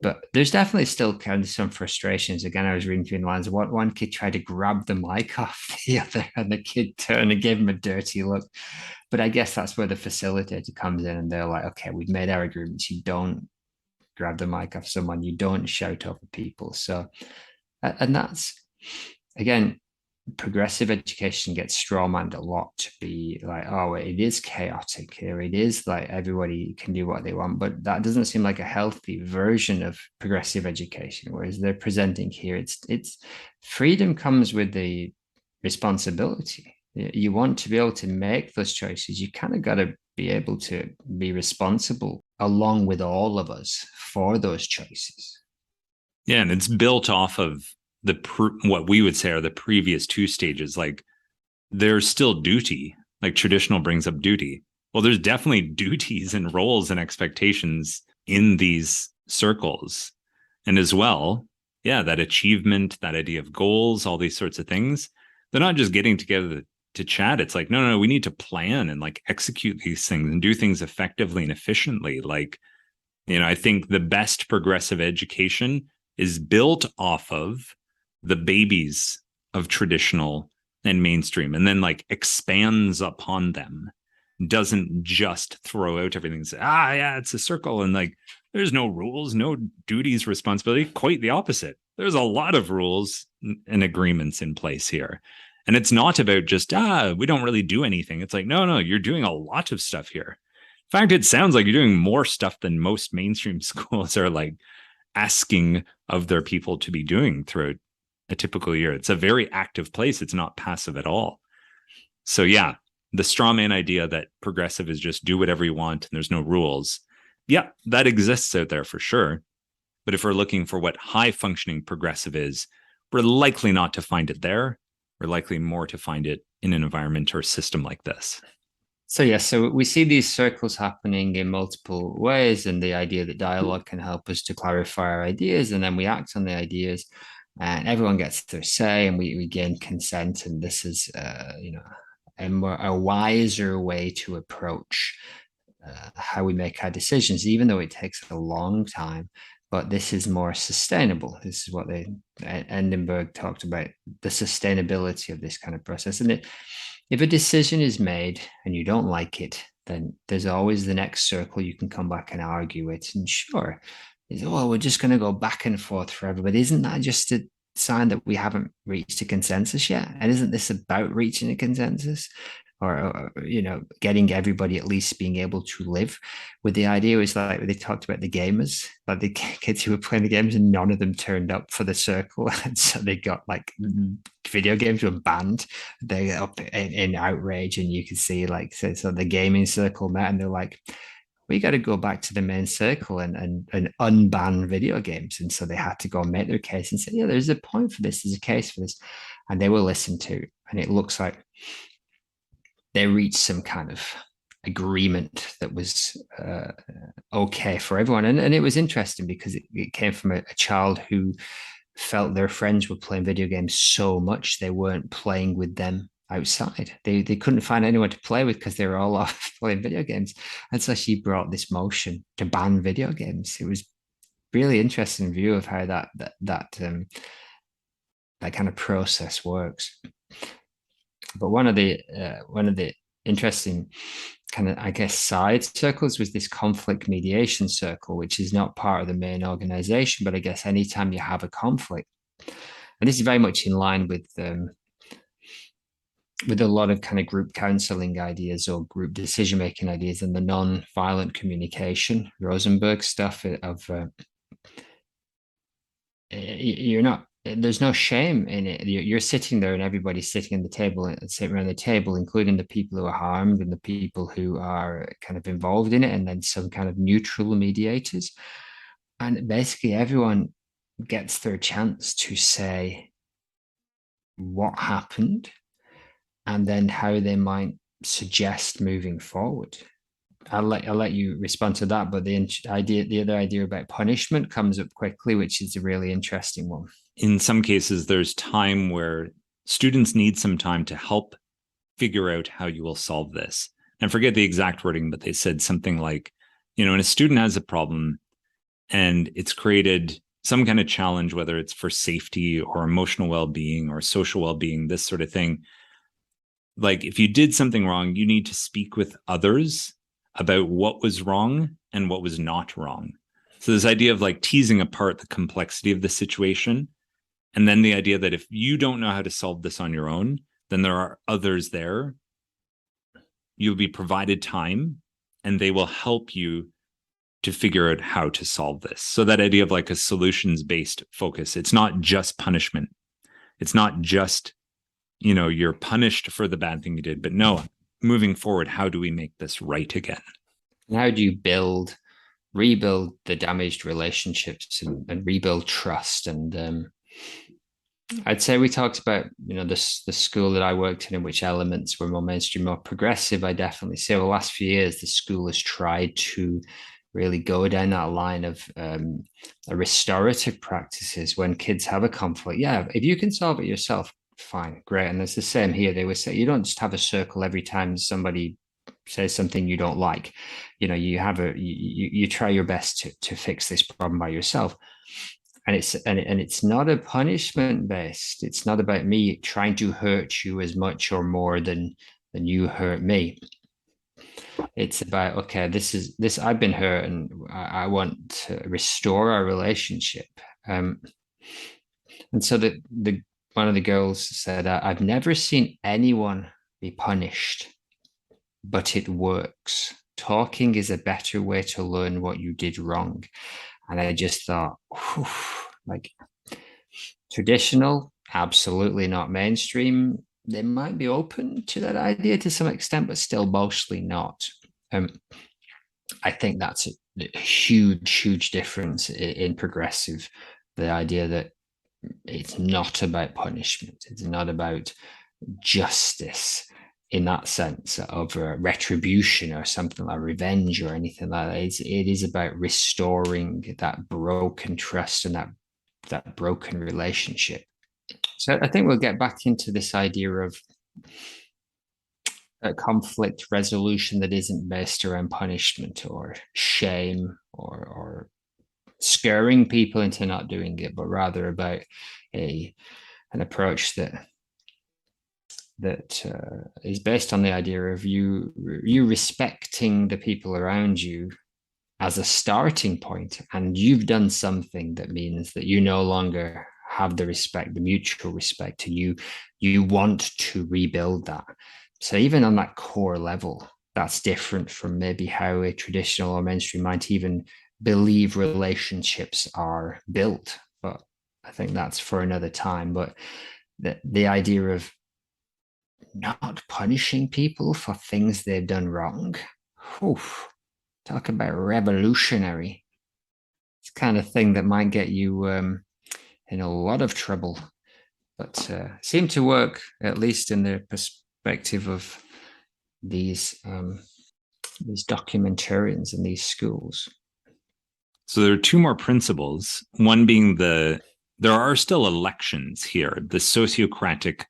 But there's definitely still kind of some frustrations. Again, I was reading between the lines. One kid tried to grab the mic off the other, and the kid turned and gave him a dirty look. But I guess that's where the facilitator comes in, and they're like, okay, we've made our agreements. You don't grab the mic off someone. You don't shout over people. So, and that's, again, progressive education gets strawmanned a lot to be like, oh, it is chaotic here. It is like everybody can do what they want, but that doesn't seem like a healthy version of progressive education. Whereas they're presenting here, it's freedom comes with the responsibility. You want to be able to make those choices. You kind of got to be able to be responsible along with all of us for those choices. Yeah, and it's built off of what we would say are the previous two stages. Like there's still duty, like traditional brings up duty. Well, there's definitely duties and roles and expectations in these circles. And as well, that achievement, that idea of goals, all these sorts of things, they're not just getting together to chat. It's like, no, we need to plan and like execute these things and do things effectively and efficiently. Like, I think the best progressive education is built off of the babies of traditional and mainstream, and then like expands upon them, doesn't just throw out everything and say, it's a circle and like there's no rules, no duties, responsibility. Quite the opposite. There's a lot of rules and agreements in place here. And it's not about just, we don't really do anything. It's like, no, you're doing a lot of stuff here. In fact, it sounds like you're doing more stuff than most mainstream schools are like asking of their people to be doing throughout a typical year. It's a very active place. It's not passive at all. So the straw man idea that progressive is just do whatever you want and there's no rules. Yeah, that exists out there for sure. But if we're looking for what high functioning progressive is, we're likely not to find it there. we're likely more to find it in an environment or system like this. So we see these circles happening in multiple ways, and the idea that dialogue can help us to clarify our ideas, and then we act on the ideas, and everyone gets their say, and we gain consent, and this is a wiser way to approach how we make our decisions, even though it takes a long time. But this is more sustainable. This is what Endenburg talked about, the sustainability of this kind of process. And if a decision is made and you don't like it, then there's always the next circle you can come back and argue it. And sure, well, we're just going to go back and forth forever. But isn't that just a sign that we haven't reached a consensus yet? And isn't this about reaching a consensus? Or getting everybody at least being able to live with the idea is like they talked about the gamers, like the kids who were playing the games and none of them turned up for the circle. And so they got like video games were banned. They got up in outrage, and you can see like, so the gaming circle met and they're like, we got to go back to the main circle and unban video games. And so they had to go and make their case and say, yeah, there's a point for this, there's a case for this. And they were listened to. And it looks like they reached some kind of agreement that was okay for everyone. And it was interesting because it came from a child who felt their friends were playing video games so much they weren't playing with them outside. They couldn't find anyone to play with because they were all off playing video games. And so she brought this motion to ban video games. It was really interesting view of how that kind of process works. But one of the interesting kind of, I guess, side circles was this conflict mediation circle, which is not part of the main organization. But I guess anytime you have a conflict, and this is very much in line with a lot of kind of group counseling ideas or group decision-making ideas and the non-violent communication, Rosenberg stuff of there's no shame in it. You're sitting there and everybody's sitting at the table and sitting around the table, including the people who are harmed and the people who are kind of involved in it, and then some kind of neutral mediators. And basically everyone gets their chance to say what happened and then how they might suggest moving forward. I'll let you respond to that, but the other idea about punishment comes up quickly, which is a really interesting one. In some cases, there's time where students need some time to help figure out how you will solve this. And I forget the exact wording, but they said something like, when a student has a problem and it's created some kind of challenge, whether it's for safety or emotional well-being or social well-being, this sort of thing, like if you did something wrong, you need to speak with others about what was wrong and what was not wrong. So this idea of like teasing apart the complexity of the situation, and then the idea that if you don't know how to solve this on your own, then there are others there. You'll be provided time and they will help you to figure out how to solve this. So that idea of like a solutions-based focus, it's not just punishment. It's not just, you're punished for the bad thing you did, but no, moving forward, how do we make this right again? And how do you rebuild the damaged relationships and rebuild trust? And I'd say we talked about, the school that I worked in which elements were more mainstream, more progressive. I definitely say over the last few years, the school has tried to really go down that line of restorative practices when kids have a conflict. Yeah, if you can solve it yourself, fine, great. And it's the same here. They would say you don't just have a circle every time somebody says something you don't like. You try your best to fix this problem by yourself. And it's not a punishment based. It's not about me trying to hurt you as much or more than you hurt me. It's about, okay, this I've been hurt and I want to restore our relationship. And so one of the girls said, I've never seen anyone be punished, but it works. Talking is a better way to learn what you did wrong. And I just thought, like, traditional, absolutely not mainstream. They might be open to that idea to some extent, but still mostly not. I think that's a huge difference in progressive. The idea that it's not about punishment. It's not about justice in that sense of retribution or something like revenge or anything like that. It is about restoring that broken trust and that broken relationship. So I think we'll get back into this idea of a conflict resolution that isn't based around punishment or shame or scaring people into not doing it, but rather about an approach that is based on the idea of you respecting the people around you as a starting point, and you've done something that means that you no longer have the respect, the mutual respect, and you want to rebuild that. So even on that core level, that's different from maybe how a traditional or mainstream might even believe relationships are built. But I think that's for another time. But the idea of not punishing people for things they've done wrong, whew, talk about revolutionary. It's the kind of thing that might get you in a lot of trouble, but seem to work, at least in the perspective of these documentarians in these schools. So there are two more principles. One being there are still elections here, the sociocratic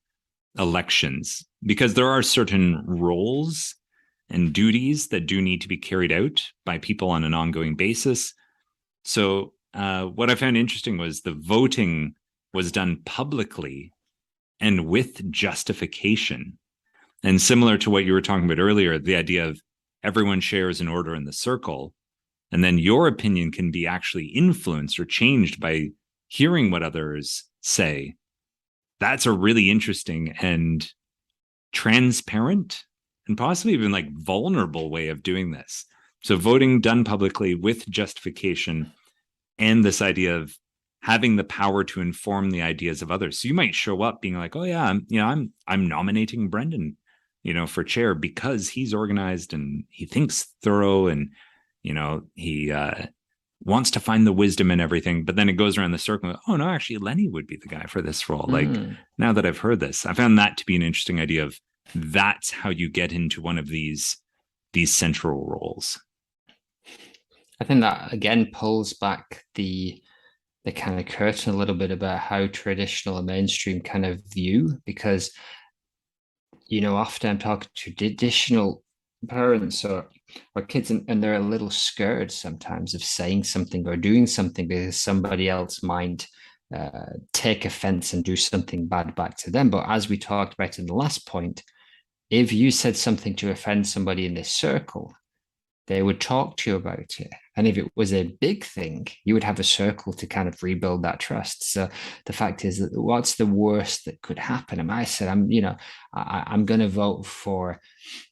elections, because there are certain roles and duties that do need to be carried out by people on an ongoing basis. So what I found interesting was the voting was done publicly and with justification. And similar to what you were talking about earlier, the idea of everyone shares an order in the circle, and then your opinion can be actually influenced or changed by hearing what others say. That's a really interesting and transparent and possibly even like vulnerable way of doing this. So voting done publicly with justification, and this idea of having the power to inform the ideas of others. So you might show up being like, "Oh yeah, I'm nominating Brendan, for chair because he's organized and he thinks thorough and he wants to find the wisdom in everything." But then it goes around the circle. Oh no, actually Lenny would be the guy for this role. Like now that I've heard this, I found that to be an interesting idea of that's how you get into one of these central roles. I think that again pulls back the kind of curtain a little bit about how traditional and mainstream kind of view, because often I'm talking to traditional parents or kids, and they're a little scared sometimes of saying something or doing something because somebody else might take offense and do something bad back to them. But as we talked about in the last point, if you said something to offend somebody in this circle, they would talk to you about it. And if it was a big thing, you would have a circle to kind of rebuild that trust. So the fact is that what's the worst that could happen? And I said, I'm going to vote for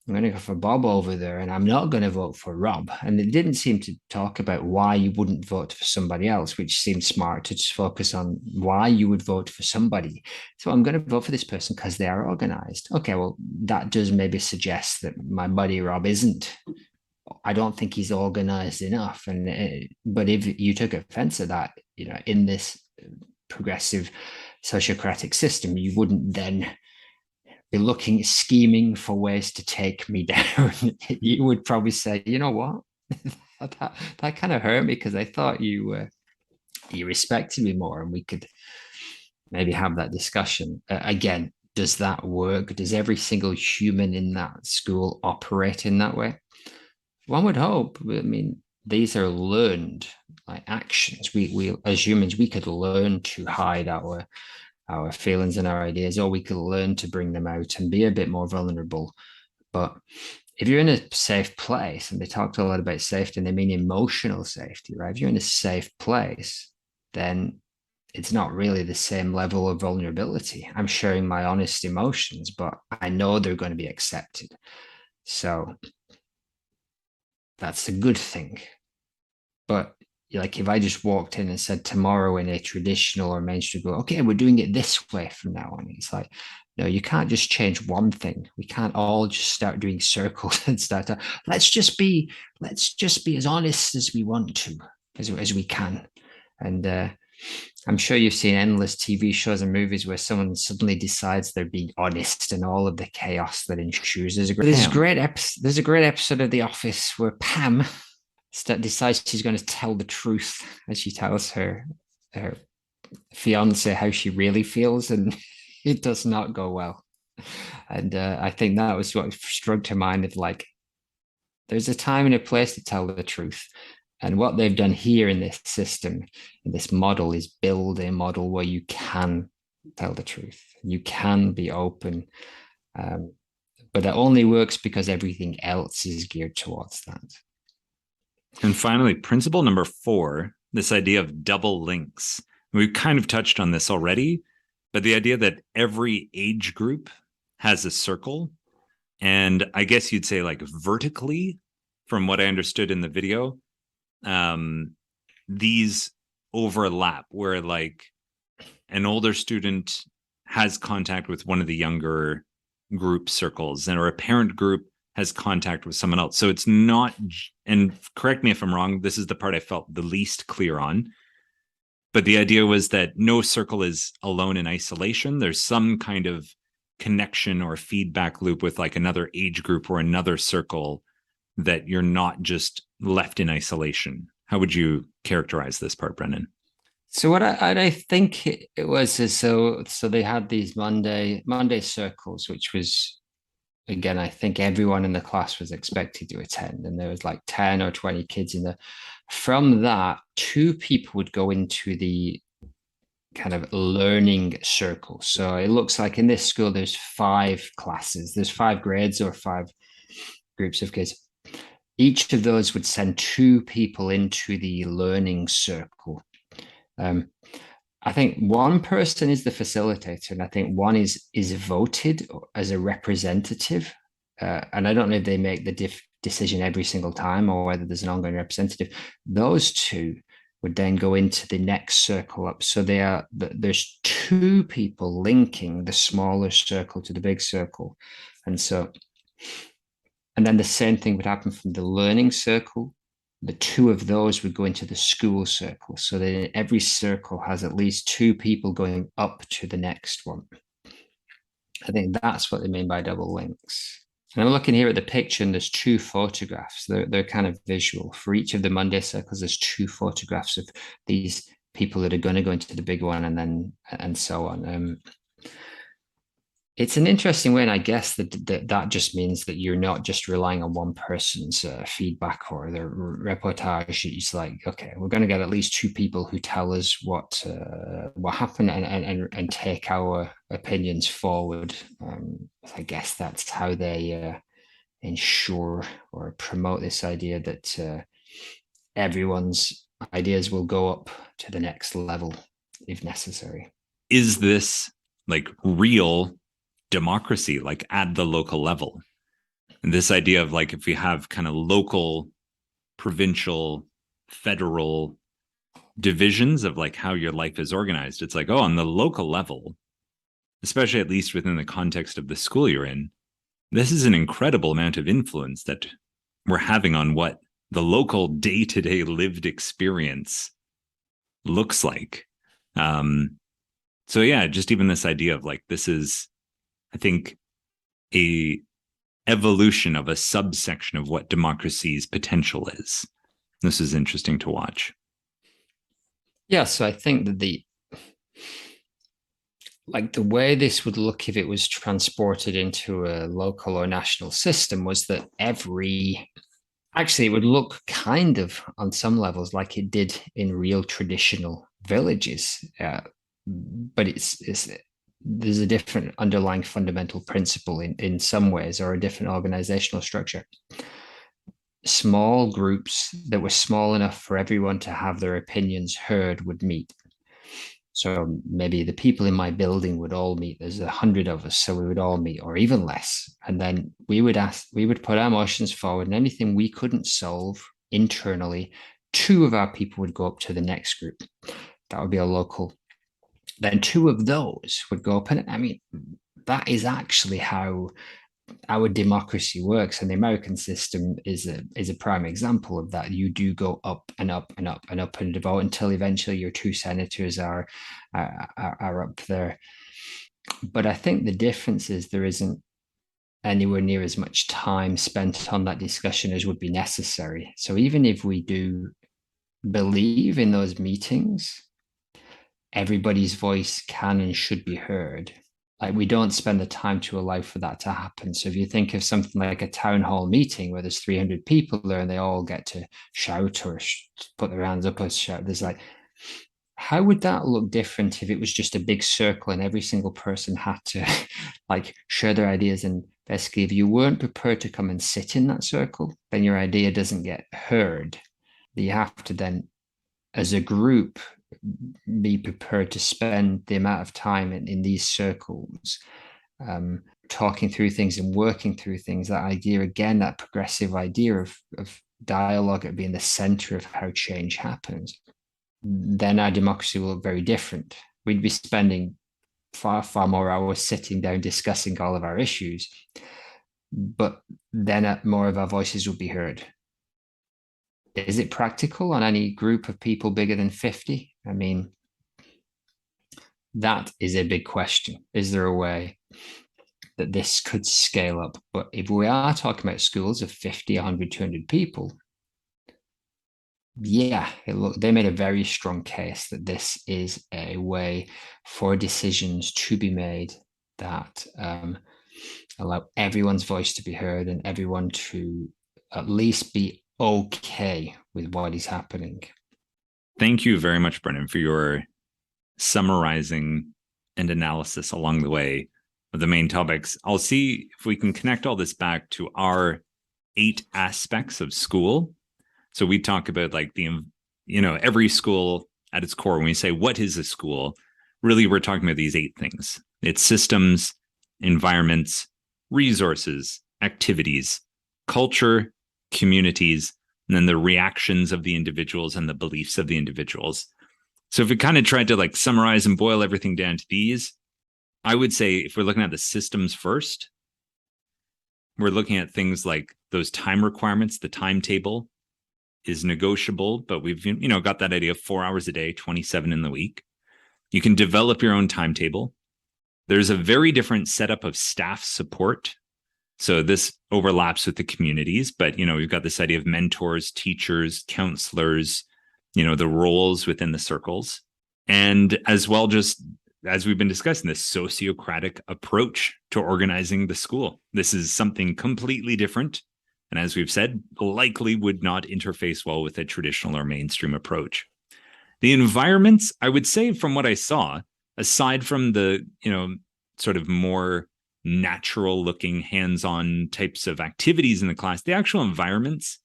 Bob over there, and I'm not going to vote for Rob. And it didn't seem to talk about why you wouldn't vote for somebody else, which seemed smart to just focus on why you would vote for somebody. So I'm going to vote for this person because they are organized. Okay, well, that does maybe suggest that my buddy Rob isn't. I don't think he's organized enough. But if you took offense at that, in this progressive sociocratic system, you wouldn't then be scheming for ways to take me down. You would probably say, you know what, that kind of hurt me because I thought you respected me more, and we could maybe have that discussion again. Does that work? Does every single human in that school operate in that way? One would hope. I mean, these are learned like actions. We as humans, we could learn to hide our feelings and our ideas, or we could learn to bring them out and be a bit more vulnerable. But if you're in a safe place, and they talked a lot about safety, and they mean emotional safety, right? If you're in a safe place, then it's not really the same level of vulnerability. I'm sharing my honest emotions, but I know they're going to be accepted. So that's a good thing. But like if I just walked in and said tomorrow in a traditional or mainstream, okay, we're doing it this way from now on. It's like, no, you can't just change one thing. We can't all just start doing circles and let's just be as honest as we want to, as we can. And I'm sure you've seen endless TV shows and movies where someone suddenly decides they're being honest and all of the chaos that ensues. There's a great episode of The Office where Pam decides she's going to tell the truth as she tells her fiance how she really feels, and it does not go well. And I think that was what struck to mind of like, there's a time and a place to tell the truth. And what they've done here in this system, in this model, is build a model where you can tell the truth. You can be open. But that only works because everything else is geared towards that. And finally, principle number 4, this idea of double links. We've kind of touched on this already, but the idea that every age group has a circle. And I guess you'd say like vertically, from what I understood in the video, these overlap where like an older student has contact with one of the younger group circles, and or a parent group has contact with someone else. So it's not, and correct me if I'm wrong, this is the part I felt the least clear on, but the idea was that no circle is alone in isolation. There's some kind of connection or feedback loop with like another age group or another circle, that you're not just left in isolation. How would you characterize this part, Brendan? So what I think it was is so they had these Monday circles, which was, again, I think everyone in the class was expected to attend, and there was like 10 or 20 kids in there. From that, 2 people would go into the kind of learning circle. So it looks like in this school there's 5 classes, there's 5 grades or 5 groups of kids. Each of those would send 2 people into the learning circle. I think one person is the facilitator, and I think one is voted as a representative. And I don't know if they make the decision every single time or whether there's an ongoing representative. Those 2 would then go into the next circle up. So there's 2 people linking the smaller circle to the big circle. And then the same thing would happen from the learning circle. The 2 of those would go into the school circle. So that every circle has at least 2 people going up to the next one. I think that's what they mean by double links. And I'm looking here at the picture, and there's 2 photographs. They're kind of visual. For each of the Monday circles, there's 2 photographs of these people that are going to go into the big one, and so on. It's an interesting way, and I guess that just means that you're not just relying on one person's feedback or their reportage. It's like, okay, we're going to get at least 2 people who tell us what happened and take our opinions forward. I guess that's how they ensure or promote this idea that everyone's ideas will go up to the next level if necessary. Is this like real democracy, like at the local level? And this idea of like, if we have kind of local, provincial, federal divisions of like how your life is organized, it's like, oh, on the local level, especially at least within the context of the school you're in, this is an incredible amount of influence that we're having on what the local day-to-day lived experience looks like. So yeah, just even this idea of like, this is, I think, a evolution of a subsection of what democracy's potential is. This is interesting to watch. Yeah, so I think that the way this would look if it was transported into a local or national system was that actually it would look kind of on some levels like it did in real traditional villages, but there's a different underlying fundamental principle in some ways, or a different organizational structure. Small groups that were small enough for everyone to have their opinions heard would meet. So maybe the people in my building would all meet. There's 100 of us, so we would all meet, or even less. And then we would put our motions forward, and anything we couldn't solve internally, 2 of our people would go up to the next group. That would be a local. Then 2 of those would go up. And I mean, that is actually how our democracy works, and the American system is a prime example of that. You do go up and up and up and up and vote until eventually your two senators are up there. But I think the difference is there isn't anywhere near as much time spent on that discussion as would be necessary. So even if we do believe in those meetings, everybody's voice can and should be heard. Like, we don't spend the time to allow for that to happen. So if you think of something like a town hall meeting where there's 300 people there and they all get to shout or put their hands up or shout, there's like, how would that look different if it was just a big circle and every single person had to like share their ideas? And basically, if you weren't prepared to come and sit in that circle, then your idea doesn't get heard. You have to then, as a group, be prepared to spend the amount of time in these circles, talking through things and working through things. That idea, again, that progressive idea of dialogue at being the center of how change happens, then our democracy will look very different. We'd be spending far, far more hours sitting down discussing all of our issues, but then more of our voices will be heard. Is it practical on any group of people bigger than 50? I mean, that is a big question. Is there a way that this could scale up? But if we are talking about schools of 50, 100, 200 people, yeah, they made a very strong case that this is a way for decisions to be made that allow everyone's voice to be heard and everyone to at least be okay with what is happening. Thank you very much, Brennan, for your summarizing and analysis along the way of the main topics. I'll see if we can connect all this back to our 8 aspects of school. So we talk about like every school at its core. When we say what is a school, really we're talking about these 8 things. It's systems, environments, resources, activities, culture, communities, and then the reactions of the individuals and the beliefs of the individuals. So if we kind of tried to like summarize and boil everything down to these, I would say if we're looking at the systems first, we're looking at things like those time requirements. The timetable is negotiable, but we've got that idea of 4 hours a day, 27 in the week. You can develop your own timetable. There's a very different setup of staff support. So this overlaps with the communities, but we've got this idea of mentors, teachers, counselors, the roles within the circles. And as well, just as we've been discussing, this sociocratic approach to organizing the school. This is something completely different. And as we've said, likely would not interface well with a traditional or mainstream approach. The environments, I would say from what I saw, aside from the, sort of more natural looking hands-on types of activities in the class, the actual environments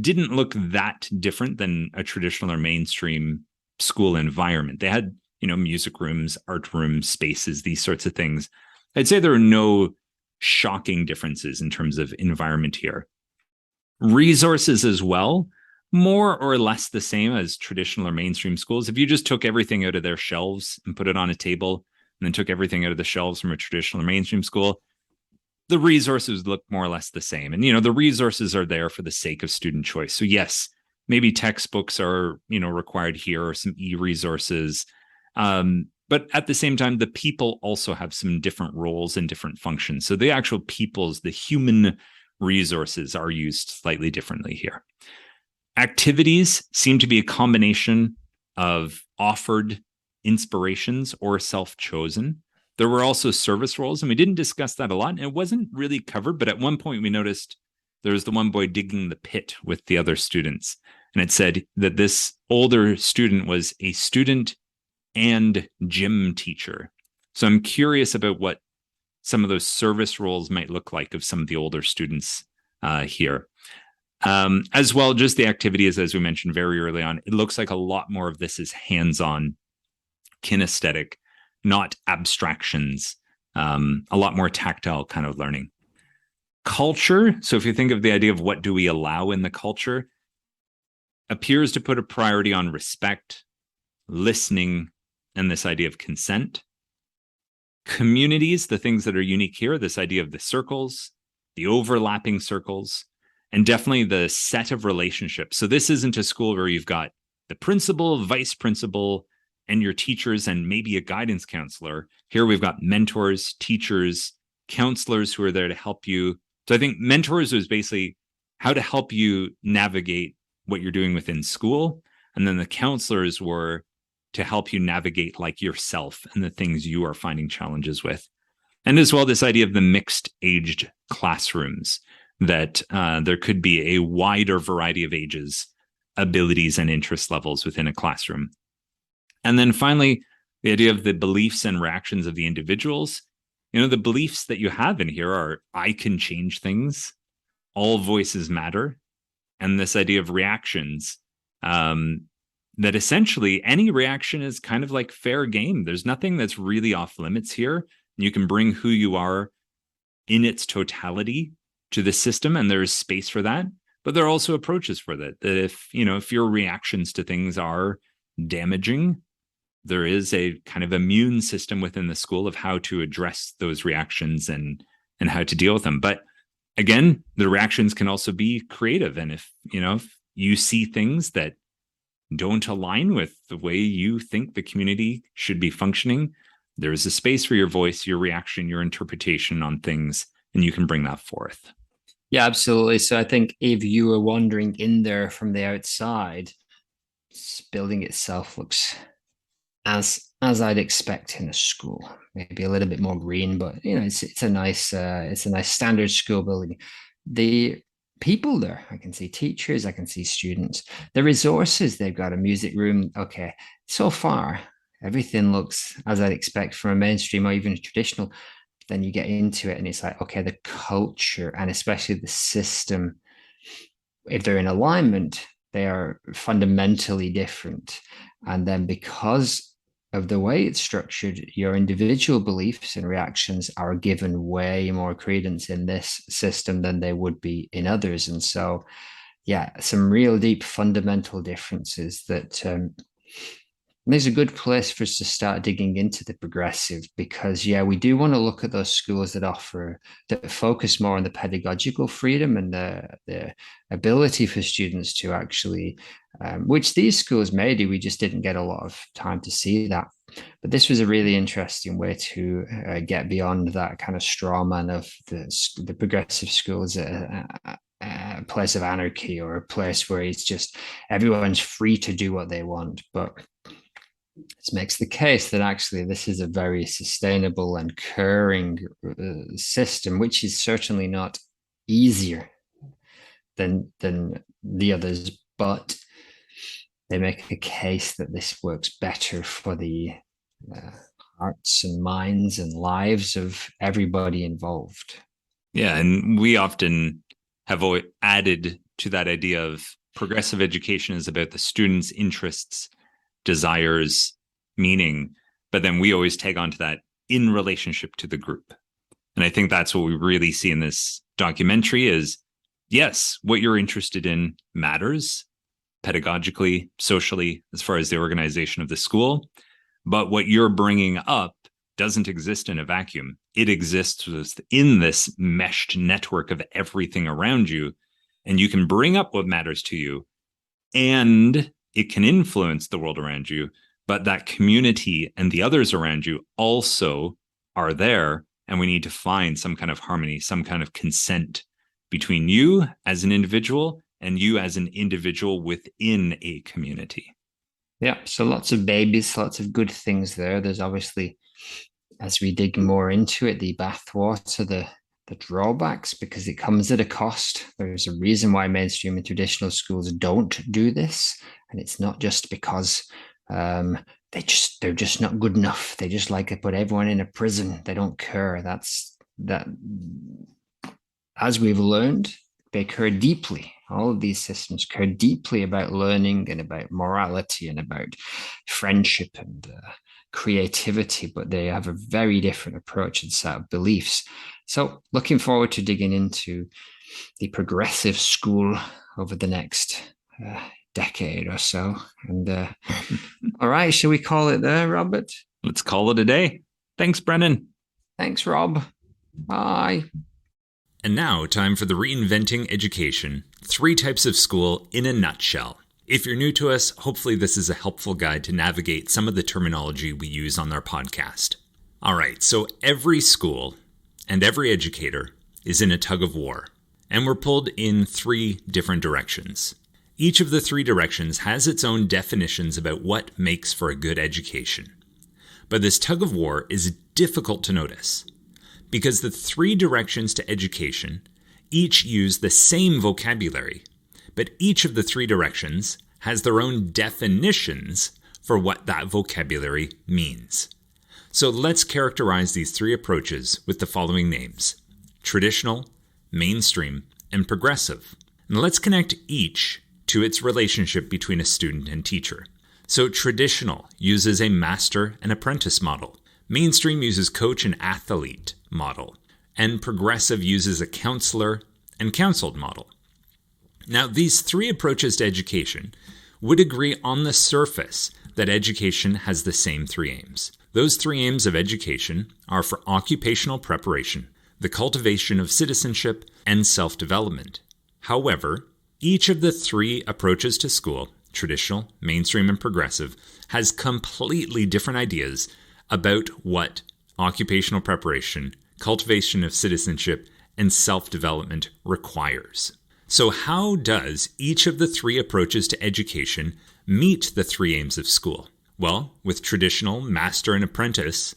didn't look that different than a traditional or mainstream school environment. They had, music rooms, art rooms, spaces, these sorts of things. I'd say there are no shocking differences in terms of environment here. Resources as well, more or less the same as traditional or mainstream schools. If you just took everything out of their shelves and put it on a table, and then took everything out of the shelves from a traditional or mainstream school, the resources look more or less the same. And, the resources are there for the sake of student choice. So yes, maybe textbooks are, required here, or some e-resources. But at the same time, the people also have some different roles and different functions. So the actual the human resources are used slightly differently here. Activities seem to be a combination of offered inspirations or self-chosen. There were also service roles, and we didn't discuss that a lot, and it wasn't really covered, but at one point we noticed there was the one boy digging the pit with the other students, and it said that this older student was a student and gym teacher. So I'm curious about what some of those service roles might look like of some of the older students here. As well, just the activities, as we mentioned very early on, it looks like a lot more of this is hands-on, kinesthetic, not abstractions, a lot more tactile kind of learning. Culture, so if you think of the idea of what do we allow in the culture, appears to put a priority on respect, listening, and this idea of consent. Communities, the things that are unique here, this idea of the circles, the overlapping circles, and definitely the set of relationships. So this isn't a school where you've got the principal, vice principal, and your teachers, and maybe a guidance counselor. Here we've got mentors, teachers, counselors who are there to help you. So I think mentors was basically how to help you navigate what you're doing within school. And then the counselors were to help you navigate like yourself and the things you are finding challenges with. And as well, this idea of the mixed aged classrooms, that there could be a wider variety of ages, abilities, and interest levels within a classroom. And then finally, the idea of the beliefs and reactions of the individuals. You know, the beliefs that you have in here are, I can change things, all voices matter, and this idea of reactions, that essentially any reaction is kind of like fair game. There's nothing that's really off limits here. You can bring who you are in its totality to the system, and there's space for that. But there are also approaches for that. That if your reactions to things are damaging, there is a kind of immune system within the school of how to address those reactions and how to deal with them. But again, the reactions can also be creative. And if you see things that don't align with the way you think the community should be functioning, there is a space for your voice, your reaction, your interpretation on things, and you can bring that forth. Yeah, absolutely. So I think if you were wandering in there from the outside, this building itself looks as I'd expect in a school. Maybe a little bit more green, but it's a nice standard school building. The people there, I can see teachers, I can see students. The resources, they've got a music room. Okay, so far everything looks as I'd expect from a mainstream or even a traditional. Then you get into it and it's like, okay, the culture and especially the system, if they're in alignment, they are fundamentally different. And then because of the way it's structured, your individual beliefs and reactions are given way more credence in this system than they would be in others. And so, yeah, some real deep fundamental differences that there's a good place for us to start digging into the progressive, because we do want to look at those schools that focus more on the pedagogical freedom and the ability for students to actually, which these schools may do. We just didn't get a lot of time to see that. But this was a really interesting way to get beyond that kind of straw man of the progressive schools, a place of anarchy or a place where it's just everyone's free to do what they want. But it makes the case that actually this is a very sustainable and caring system, which is certainly not easier than the others, but they make a case that this works better for the hearts and minds and lives of everybody involved. Yeah, and we often have added to that idea of progressive education is about the students' interests, desires, meaning, but then we always tag onto that in relationship to the group. And I think that's what we really see in this documentary is, yes, what you're interested in matters pedagogically, socially, as far as the organization of the school, but what you're bringing up doesn't exist in a vacuum. It exists in this meshed network of everything around you, and you can bring up what matters to you, and it can influence the world around you, but that community and the others around you also are there, and we need to find some kind of harmony, some kind of consent between you as an individual and you as an individual within a community. Yeah, so lots of babies, lots of good things there. There's obviously, as we dig more into it, the bathwater, the drawbacks, because it comes at a cost. There's a reason why mainstream and traditional schools don't do this, and it's not just because they're just not good enough. They just like to put everyone in a prison. They don't care. That as we've learned, they care deeply. All of these systems care deeply about learning and about morality and about friendship and creativity, but they have a very different approach and set of beliefs. So looking forward to digging into the progressive school over the next decade or so. And all right, shall we call it there, Robert? Let's call it a day. Thanks, Brennan. Thanks, Rob. Bye. And now, time for the Reinventing Education 3 Types of School in a Nutshell. If you're new to us, hopefully this is a helpful guide to navigate some of the terminology we use on our podcast. All right, so every school and every educator is in a tug of war, and we're pulled in 3 different directions. Each of the 3 directions has its own definitions about what makes for a good education. But this tug of war is difficult to notice because the 3 directions to education each use the same vocabulary, but each of the 3 directions has their own definitions for what that vocabulary means. So let's characterize these 3 approaches with the following names: traditional, mainstream, and progressive. And let's connect each to its relationship between a student and teacher. So traditional uses a master and apprentice model. Mainstream uses coach and athlete model. And progressive uses a counselor and counseled model. Now, these 3 approaches to education would agree on the surface that education has the same 3 aims. Those 3 aims of education are for occupational preparation, the cultivation of citizenship, and self-development. However, each of the 3 approaches to school, traditional, mainstream, and progressive, has completely different ideas about what occupational preparation, cultivation of citizenship, and self-development requires. So how does each of the 3 approaches to education meet the 3 aims of school? Well, with traditional, master, and apprentice,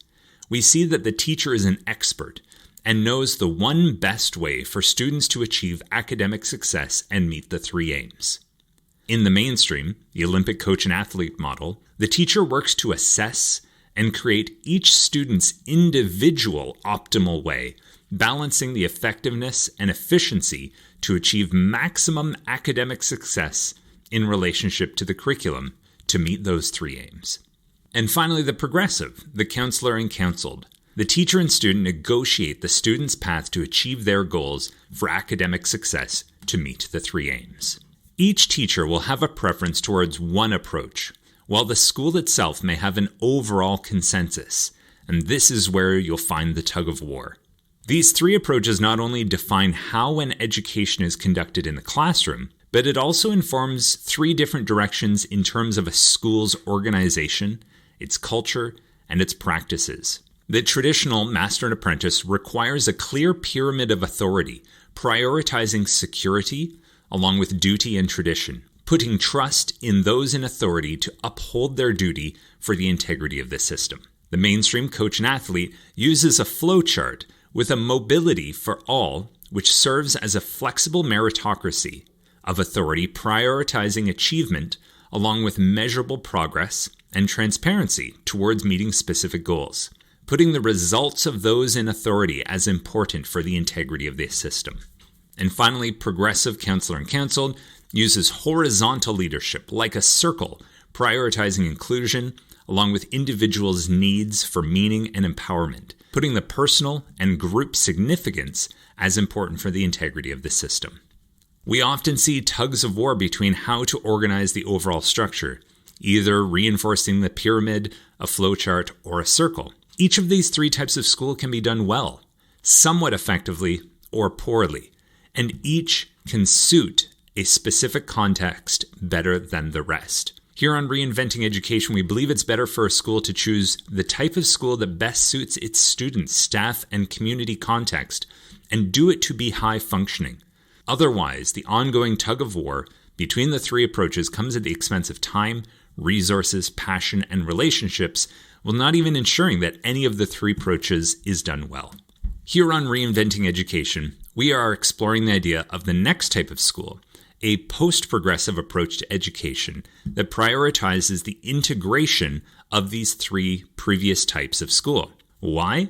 we see that the teacher is an expert and knows the one best way for students to achieve academic success and meet the 3 aims. In the mainstream, the Olympic coach and athlete model, the teacher works to assess and create each student's individual optimal way, balancing the effectiveness and efficiency to achieve maximum academic success in relationship to the curriculum to meet those 3 aims. And finally, the progressive, the counselor and counseled. The teacher and student negotiate the student's path to achieve their goals for academic success to meet the 3 aims. Each teacher will have a preference towards one approach, while the school itself may have an overall consensus, and this is where you'll find the tug of war. These 3 approaches not only define how an education is conducted in the classroom, but it also informs 3 different directions in terms of a school's organization, its culture, and its practices. The traditional master and apprentice requires a clear pyramid of authority, prioritizing security along with duty and tradition, putting trust in those in authority to uphold their duty for the integrity of the system. The mainstream coach and athlete uses a flow chart with a mobility for all, which serves as a flexible meritocracy of authority, prioritizing achievement along with measurable progress and transparency towards meeting specific goals, putting the results of those in authority as important for the integrity of the system. And finally, progressive counselor and counseled uses horizontal leadership like a circle, prioritizing inclusion along with individuals' needs for meaning and empowerment, putting the personal and group significance as important for the integrity of the system. We often see tugs of war between how to organize the overall structure, either reinforcing the pyramid, a flowchart, or a circle. Each of these 3 types of school can be done well, somewhat effectively, or poorly, and each can suit a specific context better than the rest. Here on Reinventing Education, we believe it's better for a school to choose the type of school that best suits its students, staff, and community context, and do it to be high functioning. Otherwise, the ongoing tug of war between the 3 approaches comes at the expense of time, resources, passion, and relationships, while not even ensuring that any of the 3 approaches is done well. Here on Reinventing Education, we are exploring the idea of the next type of school, a post-progressive approach to education that prioritizes the integration of these 3 previous types of school. Why?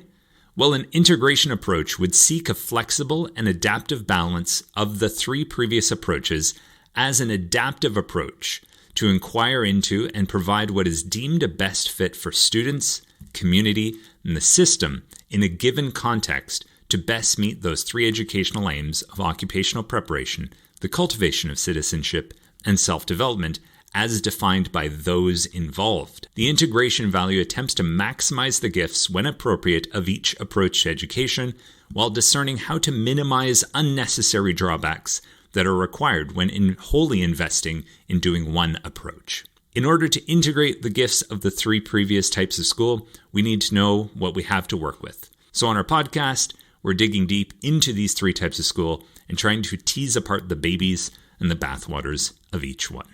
Well, an integration approach would seek a flexible and adaptive balance of the 3 previous approaches as an adaptive approach to inquire into and provide what is deemed a best fit for students, community, and the system in a given context to best meet those 3 educational aims of occupational preparation, the cultivation of citizenship, and self-development as defined by those involved. The integration value attempts to maximize the gifts, when appropriate, of each approach to education, while discerning how to minimize unnecessary drawbacks that are required when wholly investing in doing one approach. In order to integrate the gifts of the three previous types of school, we need to know what we have to work with. So on our podcast, we're digging deep into these three types of school and trying to tease apart the babies and the bathwaters of each one.